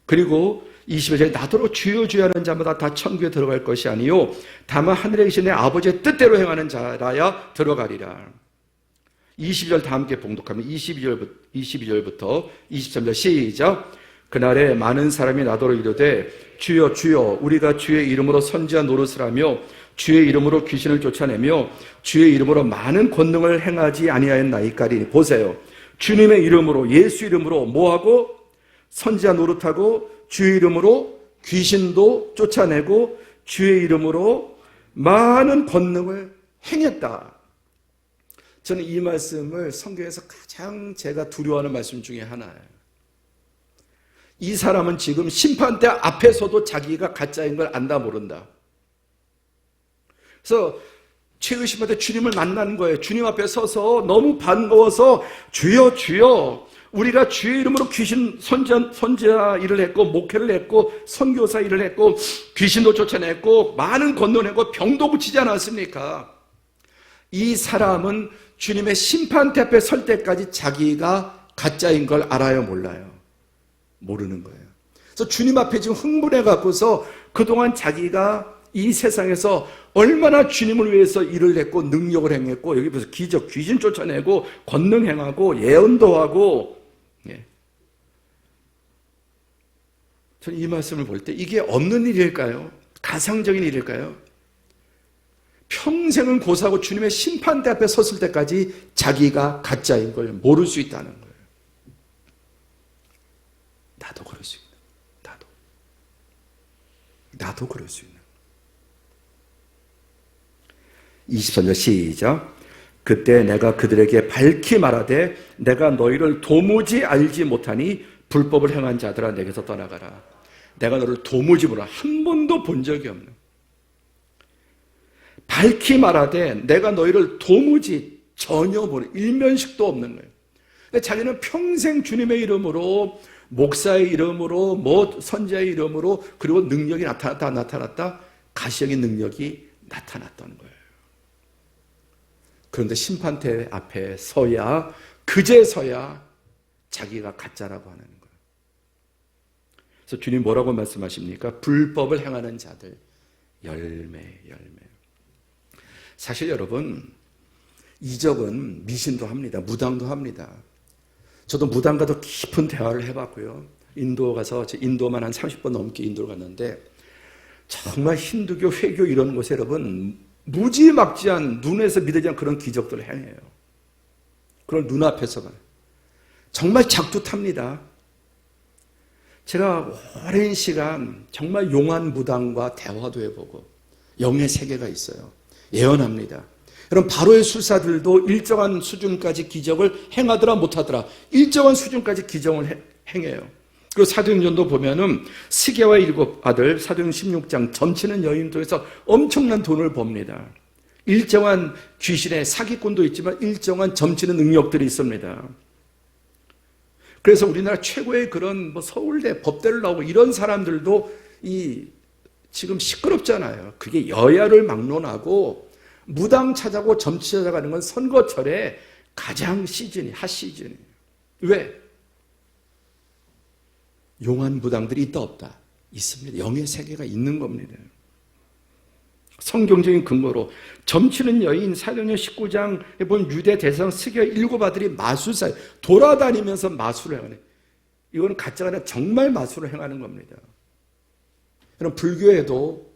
Speaker 1: 그리고 21절에 나더러 주여 주여 하는 자마다 다 천국에 들어갈 것이 아니요 다만 하늘에 계신 내 아버지의 뜻대로 행하는 자라야 들어가리라. 22절 다 함께 봉독하면 22절부터 23절 시작. 그날에 많은 사람이 나더러 이르되 주여 주여 우리가 주의 이름으로 선지자 노릇을 하며 주의 이름으로 귀신을 쫓아내며 주의 이름으로 많은 권능을 행하지 아니하였나이까니. 보세요. 주님의 이름으로, 예수 이름으로 뭐하고? 선지자 노릇하고 주의 이름으로 귀신도 쫓아내고 주의 이름으로 많은 권능을 행했다. 저는 이 말씀을 성경에서 가장 제가 두려워하는 말씀 중에 하나예요. 이 사람은 지금 심판대 앞에서도 자기가 가짜인 걸 안다 모른다. 그래서 최의심한테 주님을 만나는 거예요. 주님 앞에 서서 너무 반가워서 주여 주여 우리가 주의 이름으로 귀신 선지자 일을 했고 목회를 했고 선교사 일을 했고 귀신도 쫓아냈고 많은 권능을 했고 병도 고치지 않았습니까? 이 사람은 주님의 심판대 앞에 설 때까지 자기가 가짜인 걸 알아요 몰라요? 모르는 거예요. 그래서 주님 앞에 지금 흥분해 갖고서 그동안 자기가 이 세상에서 얼마나 주님을 위해서 일을 했고 능력을 행했고 여기 보세요. 기적, 귀신 쫓아내고 권능 행하고 예언도 하고. 예. 저는 이 말씀을 볼 때 이게 없는 일일까요? 가상적인 일일까요? 평생을 고사하고 주님의 심판대 앞에 섰을 때까지 자기가 가짜인 걸 모를 수 있다는 거예요. 나도 그럴 수 있는. 나도 그럴 수 있는. 23절 시작. 그때 내가 그들에게 밝히 말하되 내가 너희를 도무지 알지 못하니 불법을 행한 자들아 내게서 떠나가라. 내가 너를 도무지 몰라. 한 번도 본 적이 없는. 밝히 말하되 내가 너희를 도무지 전혀 모르는 일면식도 없는 거예요. 근데 자기는 평생 주님의 이름으로 목사의 이름으로 뭐 선지자의 이름으로 그리고 능력이 나타났다 가시적인 능력이 나타났던 거예요. 그런데 심판대 앞에 서야 그제서야 자기가 가짜라고 하는 거예요. 그래서 주님 뭐라고 말씀하십니까? 불법을 행하는 자들 열매. 사실 여러분 이적은 미신도 합니다. 무당도 합니다. 저도 무당과도 깊은 대화를 해봤고요. 인도 가서 인도만 한 30번 넘게 인도를 갔는데 정말 힌두교, 회교 이런 곳에 여러분 무지막지한 눈에서 믿어지지 않는 그런 기적들을 행해요. 그걸 눈앞에서 봐요. 정말 작두탑니다. 제가 오랜 시간 정말 용한 무당과 대화도 해보고 영의 세계가 있어요. 예언합니다. 여러분 바로의 술사들도 일정한 수준까지 기적을 행하더라 못하더라 일정한 수준까지 기적을 행해요. 그리고 사도행전도 보면은 스게와 7 아들 사도행 16장 점치는 여인 통해서 엄청난 돈을 법니다. 일정한 귀신의 사기꾼도 있지만 일정한 점치는 능력들이 있습니다. 그래서 우리나라 최고의 그런 서울대 법대를 나오고 이런 사람들도 지금 시끄럽잖아요. 그게 여야를 막론하고 무당 찾아고 점치 찾아가는 건 선거철에 가장 핫 시즌이에요. 왜? 용한 무당들이 있다 없다? 있습니다. 영의 세계가 있는 겁니다. 성경적인 근거로 점치는 여인 사도행전 19장에 보면 유대 대성 스게 7 아들이 마술사 돌아다니면서 마술을 행하네. 이거는 가짜가 아니라 정말 마술을 행하는 겁니다. 그럼 불교에도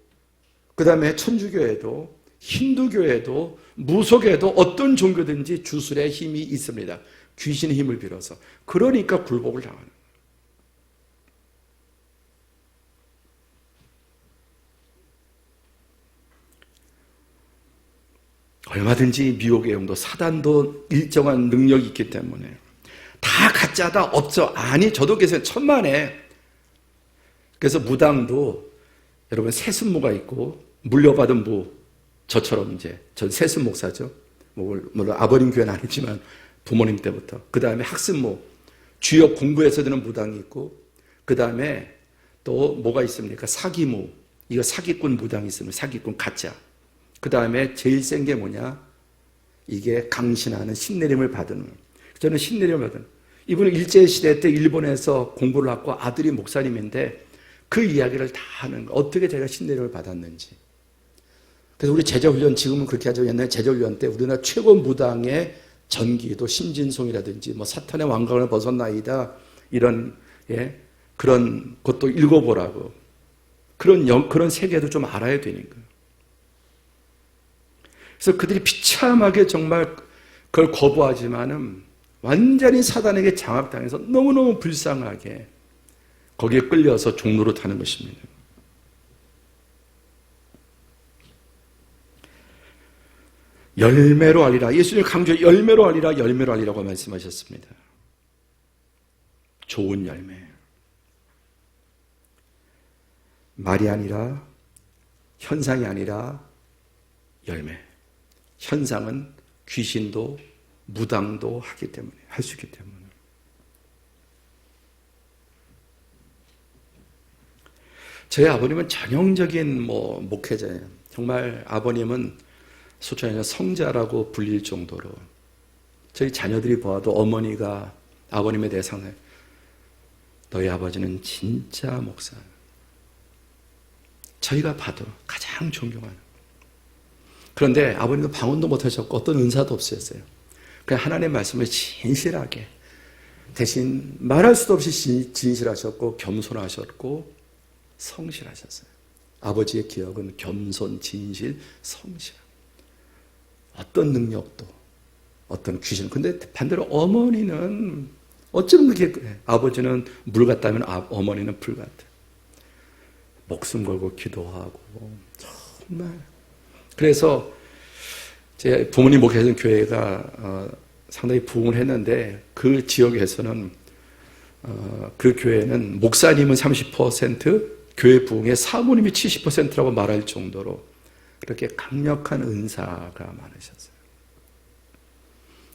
Speaker 1: 그 다음에 천주교에도 힌두교에도 무속에도 어떤 종교든지 주술의 힘이 있습니다. 귀신의 힘을 빌어서. 그러니까 굴복을 당하는 거예요. 얼마든지 미혹의 영도 사단도 일정한 능력이 있기 때문에 다 가짜다 없어. 아니 저도 계세요. 천만에. 그래서 무당도 여러분 세습무가 있고 물려받은 무 저처럼 전 세습 목사죠. 물론 아버님 교회는 아니지만 부모님 때부터 그 다음에 학습무 주역 공부해서 드는 무당이 있고, 그 다음에 또 뭐가 있습니까? 사기무. 이거 사기꾼 무당이 있습니다. 사기꾼 가짜. 그 다음에 제일 센 게 뭐냐? 이게 강신하는 신내림을 받은. 저는 신내림을 받은. 이분은 일제시대 때 일본에서 공부를 하고 아들이 목사님인데 그 이야기를 다 하는 거예요. 어떻게 제가 신내림을 받았는지. 그래서 우리 제자훈련, 지금은 그렇게 하죠. 옛날에 제자훈련 때 우리나라 최고 무당의 전기도 신진송이라든지 뭐 사탄의 왕관을 벗었나이다 이런 그런 것도 읽어보라고. 그런 세계도 좀 알아야 되는 거예요. 그래서 그들이 비참하게 정말 그걸 거부하지만은 완전히 사단에게 장악당해서 너무너무 불쌍하게 거기에 끌려서 종로로 타는 것입니다. 열매로 알리라. 예수님 강조해 열매로 알리라, 열매로 알리라고 말씀하셨습니다. 좋은 열매. 말이 아니라, 현상이 아니라 열매. 현상은 귀신도 무당도 하기 때문에, 할 수 있기 때문에. 저희 아버님은 전형적인 목회자예요. 정말 아버님은 소처녀 성자라고 불릴 정도로 저희 자녀들이 보아도 어머니가 아버님에 대해 상상해. 너희 아버지는 진짜 목사. 저희가 봐도 가장 존경하는. 그런데 아버님도 방언도 못하셨고 어떤 은사도 없으셨어요. 그냥 하나님의 말씀을 진실하게 대신 말할 수도 없이 진실하셨고 겸손하셨고 성실하셨어요. 아버지의 기억은 겸손, 진실, 성실. 어떤 능력도, 어떤 귀신. 근데 반대로 어머니는 어쩌면 그렇게 그래. 아버지는 물 같다면 어머니는 불 같아. 목숨 걸고 기도하고 정말. 그래서 제 부모님 목회하는 교회가 상당히 부흥을 했는데 그 지역에서는 그 교회는 목사님은 30%, 교회 부흥의 사모님이 70%라고 말할 정도로 그렇게 강력한 은사가 많으셨어요.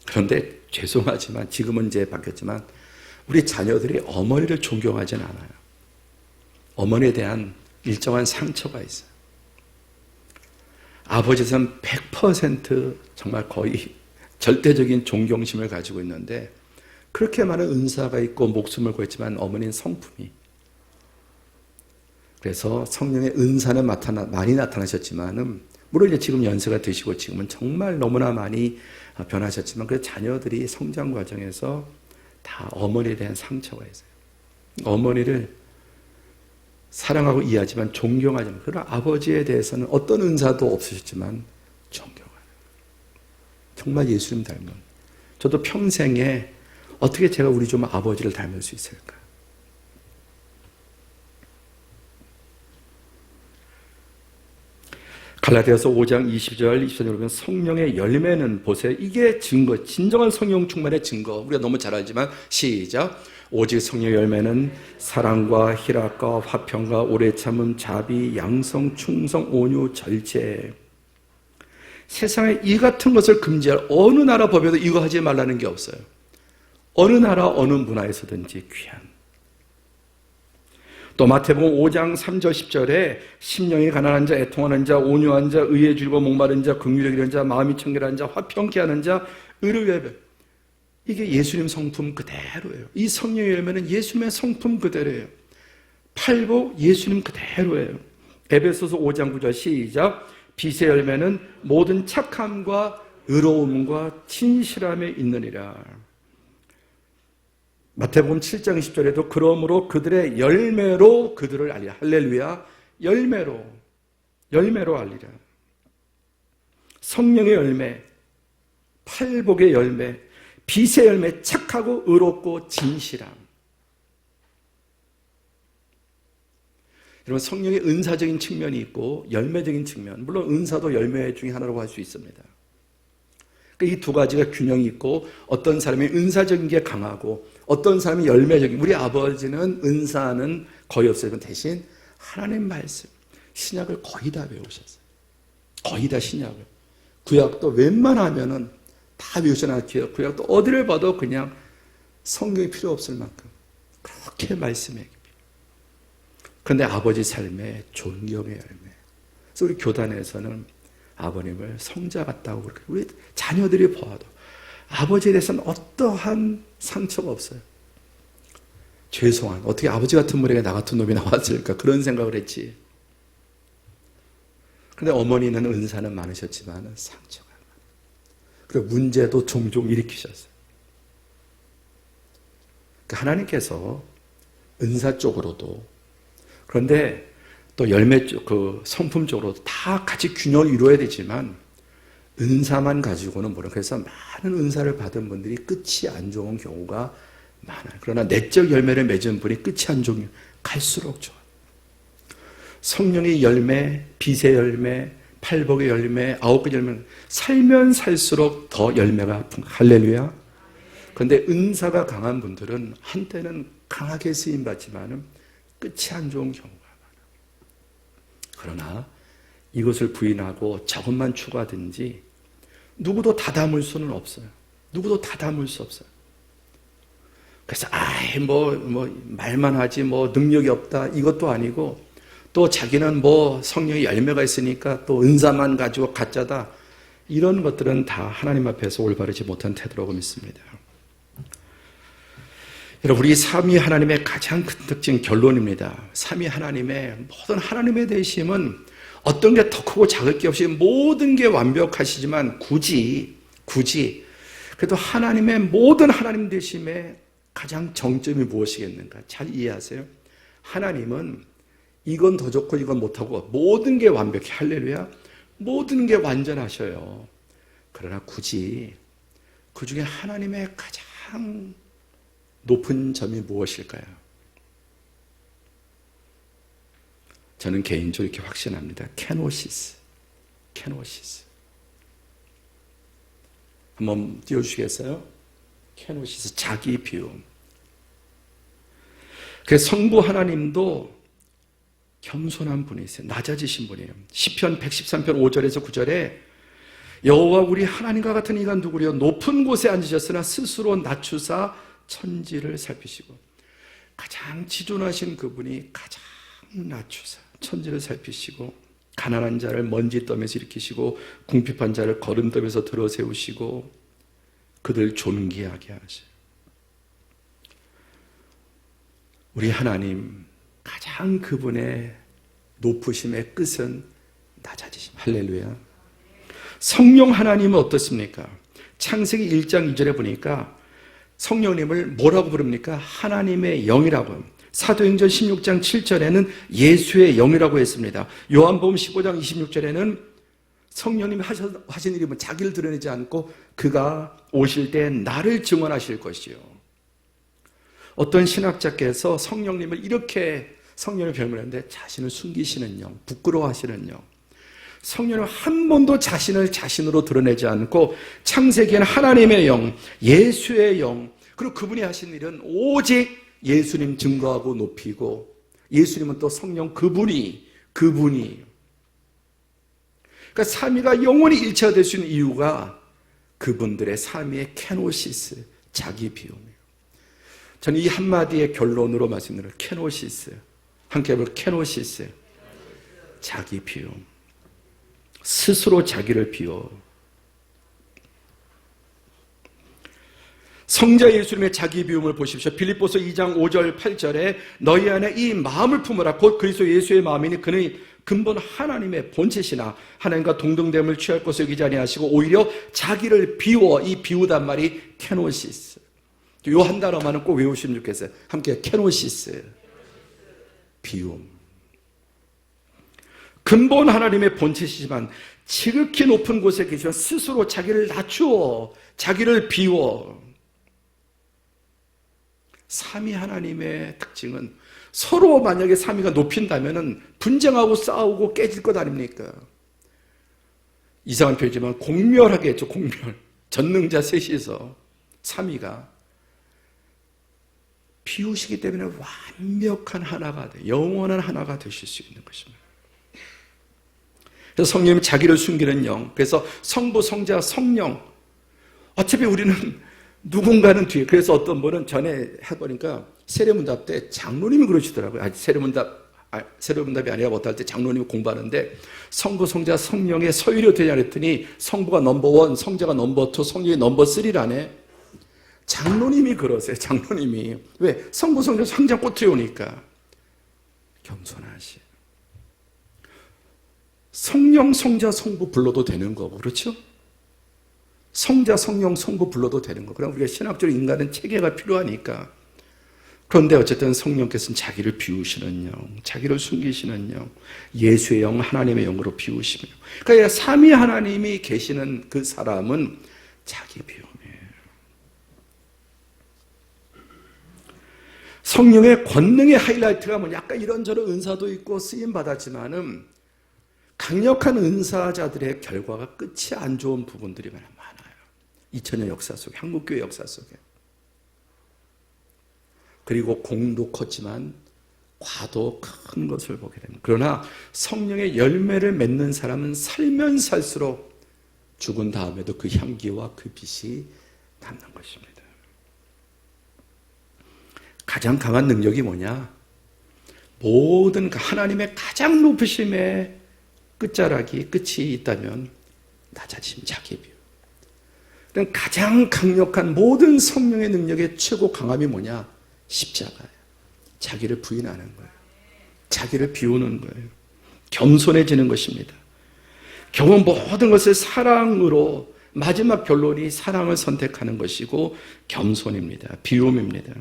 Speaker 1: 그런데 죄송하지만 지금은 이제 바뀌었지만 우리 자녀들이 어머니를 존경하지는 않아요. 어머니에 대한 일정한 상처가 있어요. 아버지는 100% 정말 거의 절대적인 존경심을 가지고 있는데 그렇게 많은 은사가 있고 목숨을 구했지만 어머니는 성품이. 그래서 성령의 은사는 많이 나타나셨지만은 물론 이제 지금 연세가 드시고 지금은 정말 너무나 많이 변하셨지만 그 자녀들이 성장 과정에서 다 어머니에 대한 상처가 있어요. 어머니를 사랑하고 이해하지만 존경하지 않아요. 그러나 아버지에 대해서는 어떤 은사도 없으셨지만 존경하는. 정말 예수님 닮은. 저도 평생에 어떻게 제가 우리 좀 아버지를 닮을 수 있을까? 갈라디아서 5장 20절 24절 보면 성령의 열매는 보세요. 이게 증거, 진정한 성령 충만의 증거. 우리가 너무 잘 알지만 시작. 오직 성령의 열매는 사랑과 희락과 화평과 오래 참음, 자비, 양성, 충성, 온유, 절제. 세상에 이 같은 것을 금지할 어느 나라 법에도 이거 하지 말라는 게 없어요. 어느 나라 어느 문화에서든지 귀한. 또 마태복음 5장 3절 10절에 심령이 가난한 자, 애통하는 자, 온유한 자, 의에 줄고 목마른 자, 긍휼히 여기는 자, 마음이 청결한 자, 화평케 하는 자, 의를 이게 예수님 성품 그대로예요. 이 성령의 열매는 예수님의 성품 그대로예요. 팔복 예수님 그대로예요. 에베소서 5장 9절 시작. 빛의 열매는 모든 착함과 의로움과 진실함에 있느니라. 마태복음 7장 20절에도 그러므로 그들의 열매로 그들을 알리라. 할렐루야. 열매로 알리라. 성령의 열매, 팔복의 열매, 빛의 열매, 착하고 의롭고 진실함. 여러분, 성령의 은사적인 측면이 있고 열매적인 측면, 물론 은사도 열매 중에 하나라고 할 수 있습니다. 이 두 가지가 균형이 있고 어떤 사람이 은사적인 게 강하고 어떤 사람이 열매적인. 우리 아버지는 은사는 거의 없어요. 대신 하나님 말씀, 신약을 거의 다 배우셨어요. 거의 다 신약을. 구약도 웬만하면은 다 외우셔놔. 구약도 어디를 봐도 그냥 성경이 필요 없을 만큼 그렇게 말씀에 깊이. 그런데 아버지 삶의 존경의 열매. 그래서 우리 교단에서는 아버님을 성자 같다고 그렇게 우리 자녀들이 보아도 아버지에 대해서는 어떠한 상처가 없어요. 죄송한, 어떻게 아버지 같은 머리가 나 같은 놈이 나왔을까 그런 생각을 했지. 그런데 어머니는 은사는 많으셨지만 상처가 많아요. 그리고 문제도 종종 일으키셨어요. 그러니까 하나님께서 은사 쪽으로도, 그런데 또 열매 쪽, 그 성품 쪽으로도 다 같이 균형을 이루어야 되지만 은사만 가지고는 모르는, 그래서 많은 은사를 받은 분들이 끝이 안 좋은 경우가 많아요. 그러나 내적 열매를 맺은 분이 끝이 안 좋은 갈수록 좋아요. 성령의 열매, 빛의 열매, 팔복의 열매, 9가지 열매, 살면 살수록 더 열매가 할렐루야. 그런데 은사가 강한 분들은 한때는 강하게 쓰임받지만 끝이 안 좋은 경우가 많아요. 그러나 이것을 부인하고 조금만 추가하든지 누구도 다 담을 수는 없어요. 누구도 다 담을 수 없어요. 그래서 말만 하지 능력이 없다 이것도 아니고, 또 자기는 성령의 열매가 있으니까 또 은사만 가지고 가짜다, 이런 것들은 다 하나님 앞에서 올바르지 못한 태도라고 믿습니다. 여러분, 우리 삼위 하나님의 가장 큰 특징, 결론입니다. 삼위 하나님의 모든 하나님의 되심은 어떤 게 더 크고 작을 게 없이 모든 게 완벽하시지만 굳이 그래도 하나님의 모든 하나님 되심의 가장 정점이 무엇이겠는가? 잘 이해하세요? 하나님은 이건 더 좋고 이건 못하고 모든 게 완벽해. 할렐루야. 모든 게 완전하셔요. 그러나 굳이 그 중에 하나님의 가장 높은 점이 무엇일까요? 저는 개인적으로 이렇게 확신합니다. 케노시스. 한번 띄워주시겠어요? 케노시스, 자기 비움. 그래서 성부 하나님도 겸손한 분이세요. 낮아지신 분이에요. 시편 113편 5절에서 9절에 여호와 우리 하나님과 같은 이가 누구려? 높은 곳에 앉으셨으나 스스로 낮추사 천지를 살피시고. 가장 지존하신 그분이 가장 낮추사 천지를 살피시고, 가난한 자를 먼지더미에서 일으키시고 궁핍한 자를 거름더미에서 들어세우시고 그들 존귀하게 하셔요. 우리 하나님 가장 그분의 높으심의 끝은 낮아지심. 할렐루야. 성령 하나님은 어떻습니까? 창세기 1장 2절에 보니까 성령님을 뭐라고 부릅니까? 하나님의 영이라고. 사도행전 16장 7절에는 예수의 영이라고 했습니다. 요한복음 15장 26절에는 성령님이 하신 일이 자기를 드러내지 않고 그가 오실 때 나를 증언하실 것이요. 어떤 신학자께서 성령님을 이렇게 성령을 별명했는데, 자신을 숨기시는 영, 부끄러워하시는 영. 성령은 한 번도 자신을 자신으로 드러내지 않고 창세기에는 하나님의 영, 예수의 영, 그리고 그분이 하신 일은 오직 예수님 증거하고 높이고, 예수님은 또 성령 그분이. 그러니까 삼위가 영원히 일체화될 수 있는 이유가 그분들의 삼위의 케노시스, 자기 비움이에요. 저는 이 한마디의 결론으로 말씀드려요. 케노시스. 함께 해볼 케노시스. 자기 비움. 스스로 자기를 비워. 성자 예수님의 자기 비움을 보십시오. 빌립보서 2장 5절 8절에 너희 안에 이 마음을 품으라. 곧 그리스도 예수의 마음이니 그는 근본 하나님의 본체시나 하나님과 동등됨을 취할 것을 여기지 아니하시고 오히려 자기를 비워. 이 비우단 말이 케노시스. 이 한 단어만은 꼭 외우시면 좋겠어요. 함께 케노시스. 비움. 근본 하나님의 본체시지만 지극히 높은 곳에 계시면 스스로 자기를 낮추어. 자기를 비워. 삼위 하나님의 특징은 서로 만약에 삼위가 높인다면 분쟁하고 싸우고 깨질 것 아닙니까? 이상한 표현이지만 공멸하게 했죠. 공멸. 전능자 셋이서 삼위가 비우시기 때문에 완벽한 하나가 돼, 영원한 하나가 되실 수 있는 것입니다. 그래서 성령이 자기를 숨기는 영, 그래서 성부, 성자, 성령. 어차피 우리는 누군가는 뒤에. 그래서 어떤 분은 전에 해보니까 세례문답 때 장로님이 그러시더라고요. 세례문답이 아니라 못할 때 장로님이 공부하는데 성부, 성자, 성령의 서유로 되냐 그랬더니 성부가 넘버 1, 성자가 넘버 2, 성령이 넘버 3라네. 장로님이 그러세요. 장로님이. 왜? 성부, 성자, 성자 꼬투리 오니까. 겸손하시. 성령, 성자, 성부 불러도 되는 거고, 그렇죠? 성자, 성령, 성부 불러도 되는 거. 그럼 우리가 신학적으로 인간은 체계가 필요하니까. 그런데 어쨌든 성령께서는 자기를 비우시는 영, 자기를 숨기시는 영, 예수의 영, 하나님의 영으로 비우시며. 그러니까 삼위 하나님이 계시는 그 사람은 자기 비움이에요. 성령의 권능의 하이라이트가 뭐냐? 약간 이런저런 은사도 있고 쓰임 받았지만은 강력한 은사자들의 결과가 끝이 안 좋은 부분들이 많아요. 2000년 역사 속에, 한국교회 역사 속에. 그리고 공도 컸지만 과도 큰 것을 보게 됩니다. 그러나 성령의 열매를 맺는 사람은 살면 살수록 죽은 다음에도 그 향기와 그 빛이 남는 것입니다. 가장 강한 능력이 뭐냐? 모든 하나님의 가장 높으심의 끝자락이 끝이 있다면 낮아짐, 자기 비움. 가장 강력한 모든 성령의 능력의 최고 강함이 뭐냐? 십자가예요. 자기를 부인하는 거예요. 자기를 비우는 거예요. 겸손해지는 것입니다. 결국 모든 것을 사랑으로, 마지막 결론이 사랑을 선택하는 것이고 겸손입니다. 비움입니다.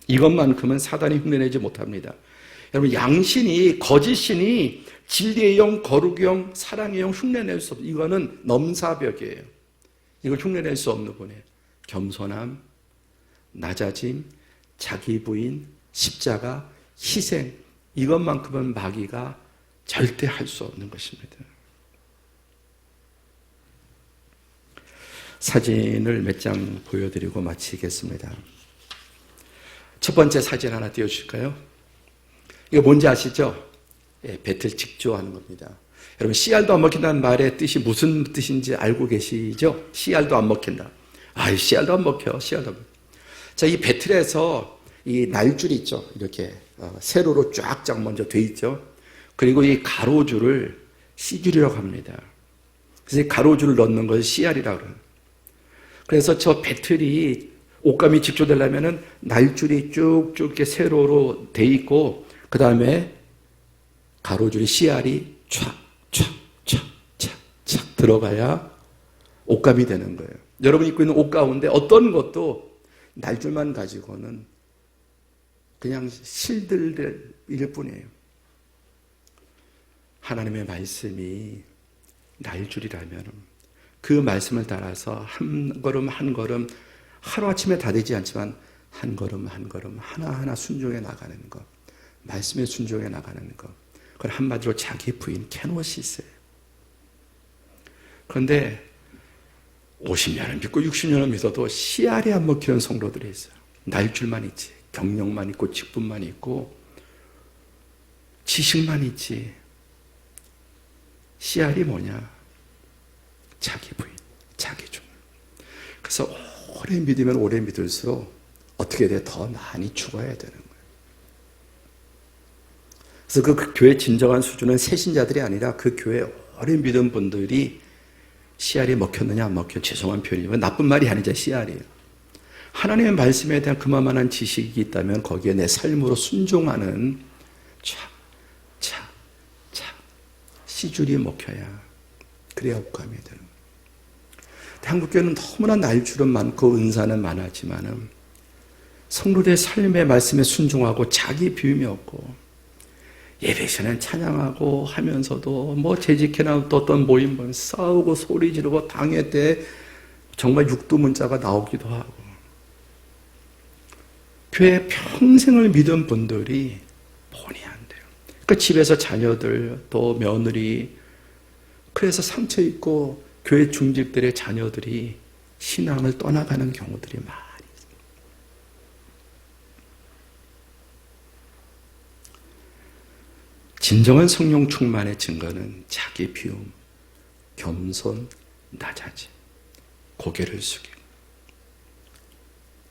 Speaker 1: 이것만큼은 사단이 흉내내지 못합니다. 여러분, 양신이, 거짓신이 진리의 영, 거룩의 영, 사랑의 영 흉내낼 수 없어요. 이거는 넘사벽이에요. 이걸 흉내낼 수 없는 분이에요. 겸손함, 낮아짐, 자기 부인, 십자가, 희생, 이것만큼은 마귀가 절대 할 수 없는 것입니다. 사진을 몇 장 보여드리고 마치겠습니다. 첫 번째 사진 하나 띄워주실까요? 이거 뭔지 아시죠? 예, 배틀 직조하는 겁니다. 여러분, 씨알도 안 먹힌다는 말의 뜻이 무슨 뜻인지 알고 계시죠? 씨알도 안 먹힌다. 씨알도 안 먹혀. 씨알도 안 먹혀. 자, 이 배틀에서 이 날줄 있죠? 이렇게 세로로 쫙쫙 먼저 돼 있죠? 그리고 이 가로줄을 씨줄이라고 합니다. 그래서 이 가로줄을 넣는 것을 씨알이라고 그래요. 그래서 저 배틀이 옷감이 직조되려면은 날줄이 쭉쭉 이렇게 세로로 돼 있고, 그 다음에 가로줄이 씨알이 촥 들어가야 옷감이 되는 거예요. 여러분이 입고 있는 옷 가운데 어떤 것도 날줄만 가지고는 그냥 실들일 뿐이에요. 하나님의 말씀이 날줄이라면 그 말씀을 따라서 한 걸음 한 걸음, 하루아침에 다 되지 않지만 한 걸음 한 걸음 하나하나 순종해 나가는 것, 말씀에 순종해 나가는 것, 그건 한마디로 자기 부인 캐노시스예요. 그런데 50년을 믿고 60년을 믿어도 씨알이 안 먹히는 성도들이 있어요. 날줄만 있지, 경력만 있고 직분만 있고 지식만 있지, 씨알이 뭐냐? 자기 부인, 자기 중. 그래서 오래 믿으면 오래 믿을수록 어떻게 돼? 더 많이 죽어야 되는 거예요. 그래서 그 교회 진정한 수준은 새신자들이 아니라 그 교회 오래 믿은 분들이 씨알이 먹혔느냐 안 먹혔, 죄송한 표현이지만 나쁜 말이 아니죠. 씨알이에요. 하나님의 말씀에 대한 그만한 지식이 있다면 거기에 내 삶으로 순종하는 씨줄이 먹혀야, 그래야 옷감이 되는 거예요. 한국교회는 너무나 날줄은 많고 은사는 많았지만은 성도들의 삶의 말씀에 순종하고 자기 비움이 없고, 예배 시간에 찬양하고 하면서도 뭐 재직회나 또 어떤 모임 보면 싸우고 소리 지르고 당회 때 정말 육두문자가 나오기도 하고, 교회 평생을 믿은 분들이 본의 안 돼요. 그러니까 집에서 자녀들 또 며느리, 그래서 상처 있고 교회 중직들의 자녀들이 신앙을 떠나가는 경우들이 많이 있습니다. 진정한 성령 충만의 증거는 자기 비움, 겸손, 낮아짐, 고개를 숙이고,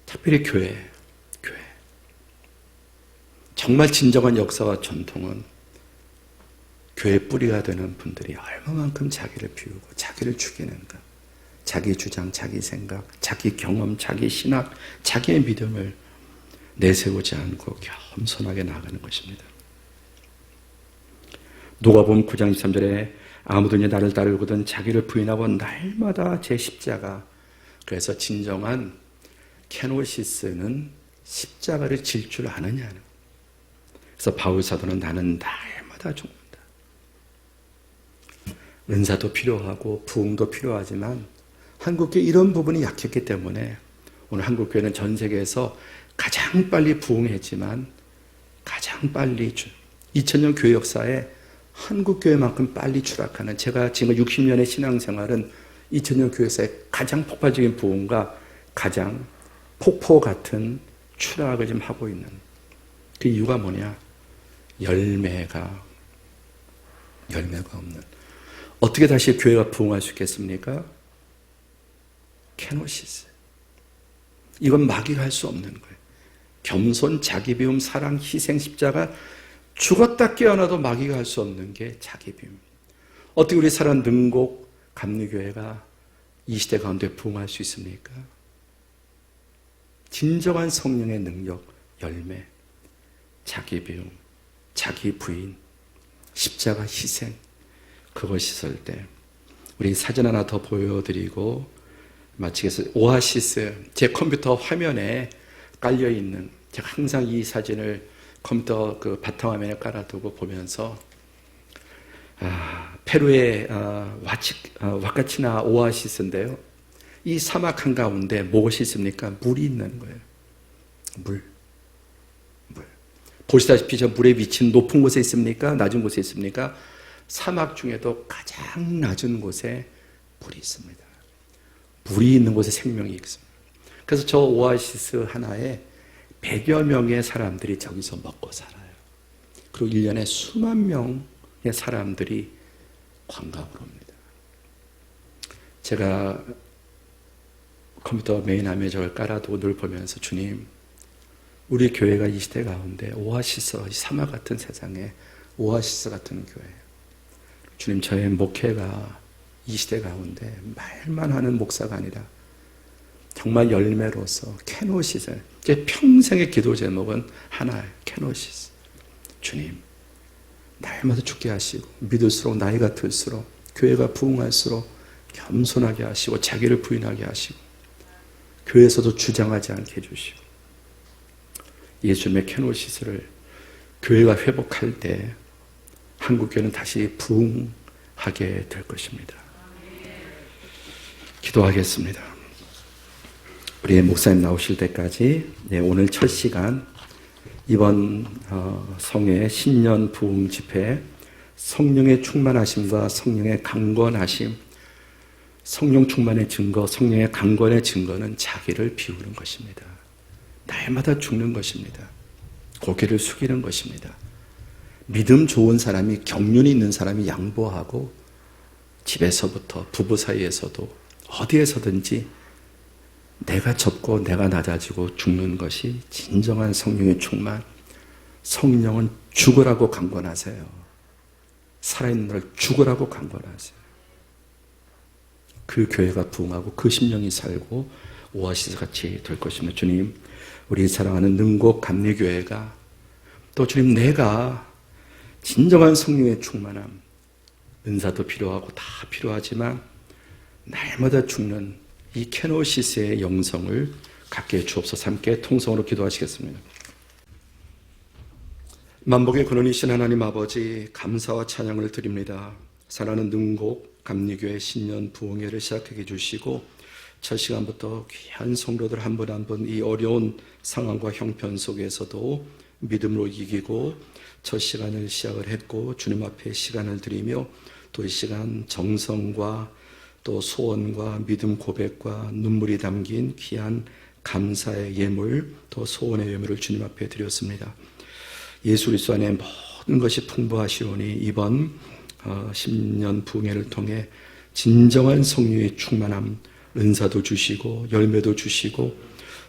Speaker 1: 특별히 교회. 정말 진정한 역사와 전통은 교회 뿌리가 되는 분들이 얼마만큼 자기를 비우고 자기를 죽이는가. 자기 주장, 자기 생각, 자기 경험, 자기 신학, 자기의 믿음을 내세우지 않고 겸손하게 나아가는 것입니다. 누가복음 9장 23절에 아무든지 나를 따르거든 자기를 부인하고 날마다 제 십자가. 그래서 진정한 케노시스는 십자가를 질 줄 아느냐는. 그래서 바울 사도는 나는 날마다 죽는다. 은사도 필요하고 부흥도 필요하지만 한국교회 이런 부분이 약했기 때문에 오늘 한국교회는 전 세계에서 가장 빨리 부흥했지만 가장 빨리 2000년 교회 역사에 한국교회만큼 빨리 추락하는, 제가 지금 60년의 신앙생활은 2000년 교회 역사의 가장 폭발적인 부흥과 가장 폭포 같은 추락을 지금 하고 있는 그 이유가 뭐냐? 열매가 없는. 어떻게 다시 교회가 부흥할 수 있겠습니까? 케노시스. 이건 마귀가 할 수 없는 거예요. 겸손, 자기 비움, 사랑, 희생, 십자가, 죽었다 깨어나도 마귀가 할 수 없는 게 자기 비움. 어떻게 우리 사랑 능곡 감리교회가 이 시대 가운데 부흥할 수 있습니까? 진정한 성령의 능력, 열매, 자기 비움, 자기 부인, 십자가 희생, 그것이 있을 때 우리 사진 하나 더 보여드리고 마치겠습니다. 오아시스, 제 컴퓨터 화면에 깔려있는, 제가 항상 이 사진을 컴퓨터 그 바탕화면에 깔아두고 보면서 페루의 와카치나 오아시스인데요. 이 사막 한가운데 무엇이 있습니까? 물이 있는 거예요. 물. 보시다시피 저 물의 위치는 높은 곳에 있습니까? 낮은 곳에 있습니까? 사막 중에도 가장 낮은 곳에 물이 있습니다. 물이 있는 곳에 생명이 있습니다. 그래서 저 오아시스 하나에 100여 명의 사람들이 저기서 먹고 살아요. 그리고 1년에 수만 명의 사람들이 관광으로 옵니다. 제가 컴퓨터 메인화면에 저걸 깔아두고 늘 보면서 주님, 우리 교회가 이 시대 가운데 오아시스, 이 사막 같은 세상에 오아시스 같은 교회. 주님, 저의 목회가 이 시대 가운데 말만 하는 목사가 아니라 정말 열매로서 케노시스, 제 평생의 기도 제목은 하나예요. 케노시스. 주님, 날마다 죽게 하시고 믿을수록 나이가 들수록 교회가 부흥할수록 겸손하게 하시고 자기를 부인하게 하시고 교회에서도 주장하지 않게 해주시고 예수님의 케노시스를 교회가 회복할 때 한국교회는 다시 부흥하게 될 것입니다. 기도하겠습니다. 우리 목사님 나오실 때까지 오늘 첫 시간 이번 성회 신년 부흥 집회 성령의 충만하심과 성령의 강권하심, 성령 충만의 증거, 성령의 강권의 증거는 자기를 비우는 것입니다. 날마다 죽는 것입니다. 고개를 숙이는 것입니다. 믿음 좋은 사람이, 경륜이 있는 사람이 양보하고 집에서부터 부부 사이에서도 어디에서든지 내가 접고 내가 낮아지고 죽는 것이 진정한 성령의 충만. 성령은 죽으라고 강권하세요. 살아있는 날 죽으라고 강권하세요. 그 교회가 부흥하고 그 심령이 살고 오아시스 같이 될 것입니다. 주님, 우리 사랑하는 능곡 감리교회가 또 주님, 내가 진정한 성령의 충만함, 은사도 필요하고 다 필요하지만 날마다 죽는 이 케노시스의 영성을 갖게 해 주옵소서. 함께 통성으로 기도하시겠습니다. 만복의 근원이신 하나님 아버지, 감사와 찬양을 드립니다. 사랑하는 능곡 감리교회 신년 부흥회를 시작하게 해주시고 첫 시간부터 귀한 성도들 한 분 한 분 이 어려운 상황과 형편 속에서도 믿음으로 이기고 첫 시간을 시작을 했고 주님 앞에 시간을 드리며 또 이 시간 정성과 또 소원과 믿음 고백과 눈물이 담긴 귀한 감사의 예물, 또 소원의 예물을 주님 앞에 드렸습니다. 예수 그리스도 안에 모든 것이 풍부하시오니 이번 10년 부흥회를 통해 진정한 성령의 충만함, 은사도 주시고 열매도 주시고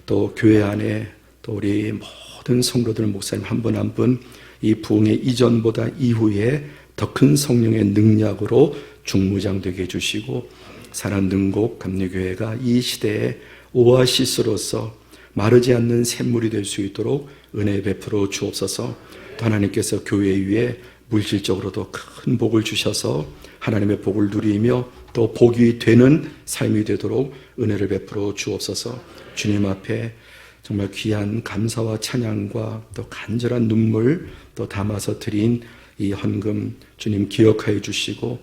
Speaker 1: 또 교회 안에 또 우리 모든 성도들 목사님 한 분 한 분 이 부흥의 이전보다 이후에 더 큰 성령의 능력으로 중무장되게 해주시고 산안능곡 감리교회가 이 시대에 오아시스로서 마르지 않는 샘물이 될 수 있도록 은혜 베풀어 주옵소서. 또 하나님께서 교회 위에 물질적으로도 큰 복을 주셔서 하나님의 복을 누리며 또 복이 되는 삶이 되도록 은혜를 베풀어 주옵소서. 주님 앞에 정말 귀한 감사와 찬양과 또 간절한 눈물 또 담아서 드린 이 헌금 주님 기억하여 주시고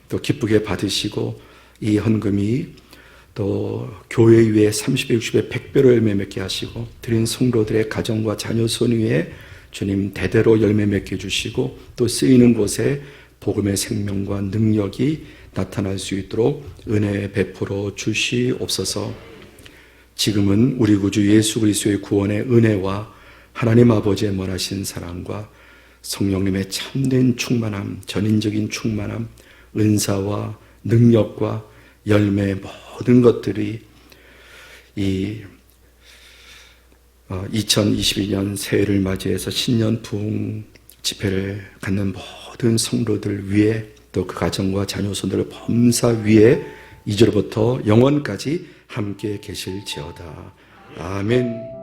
Speaker 1: 또 기쁘게 받으시고 이 헌금이 또 교회 위에 30배, 60배, 100배로 열매 맺게 하시고 드린 성도들의 가정과 자녀 손 위에 주님 대대로 열매 맺게 해주시고 또 쓰이는 곳에 복음의 생명과 능력이 나타날 수 있도록 은혜 베풀어 주시옵소서. 지금은 우리 구주 예수 그리스도의 구원의 은혜와 하나님 아버지의 원하신 사랑과 성령님의 참된 충만함, 전인적인 충만함, 은사와 능력과 열매 모든 것들이 이 2022년 새해를 맞이해서 신년 부흥 집회를 갖는 모든 성도들 위에 또 그 가정과 자녀손들 범사 위에 이제로부터 영원까지 함께 계실지어다. 아멘.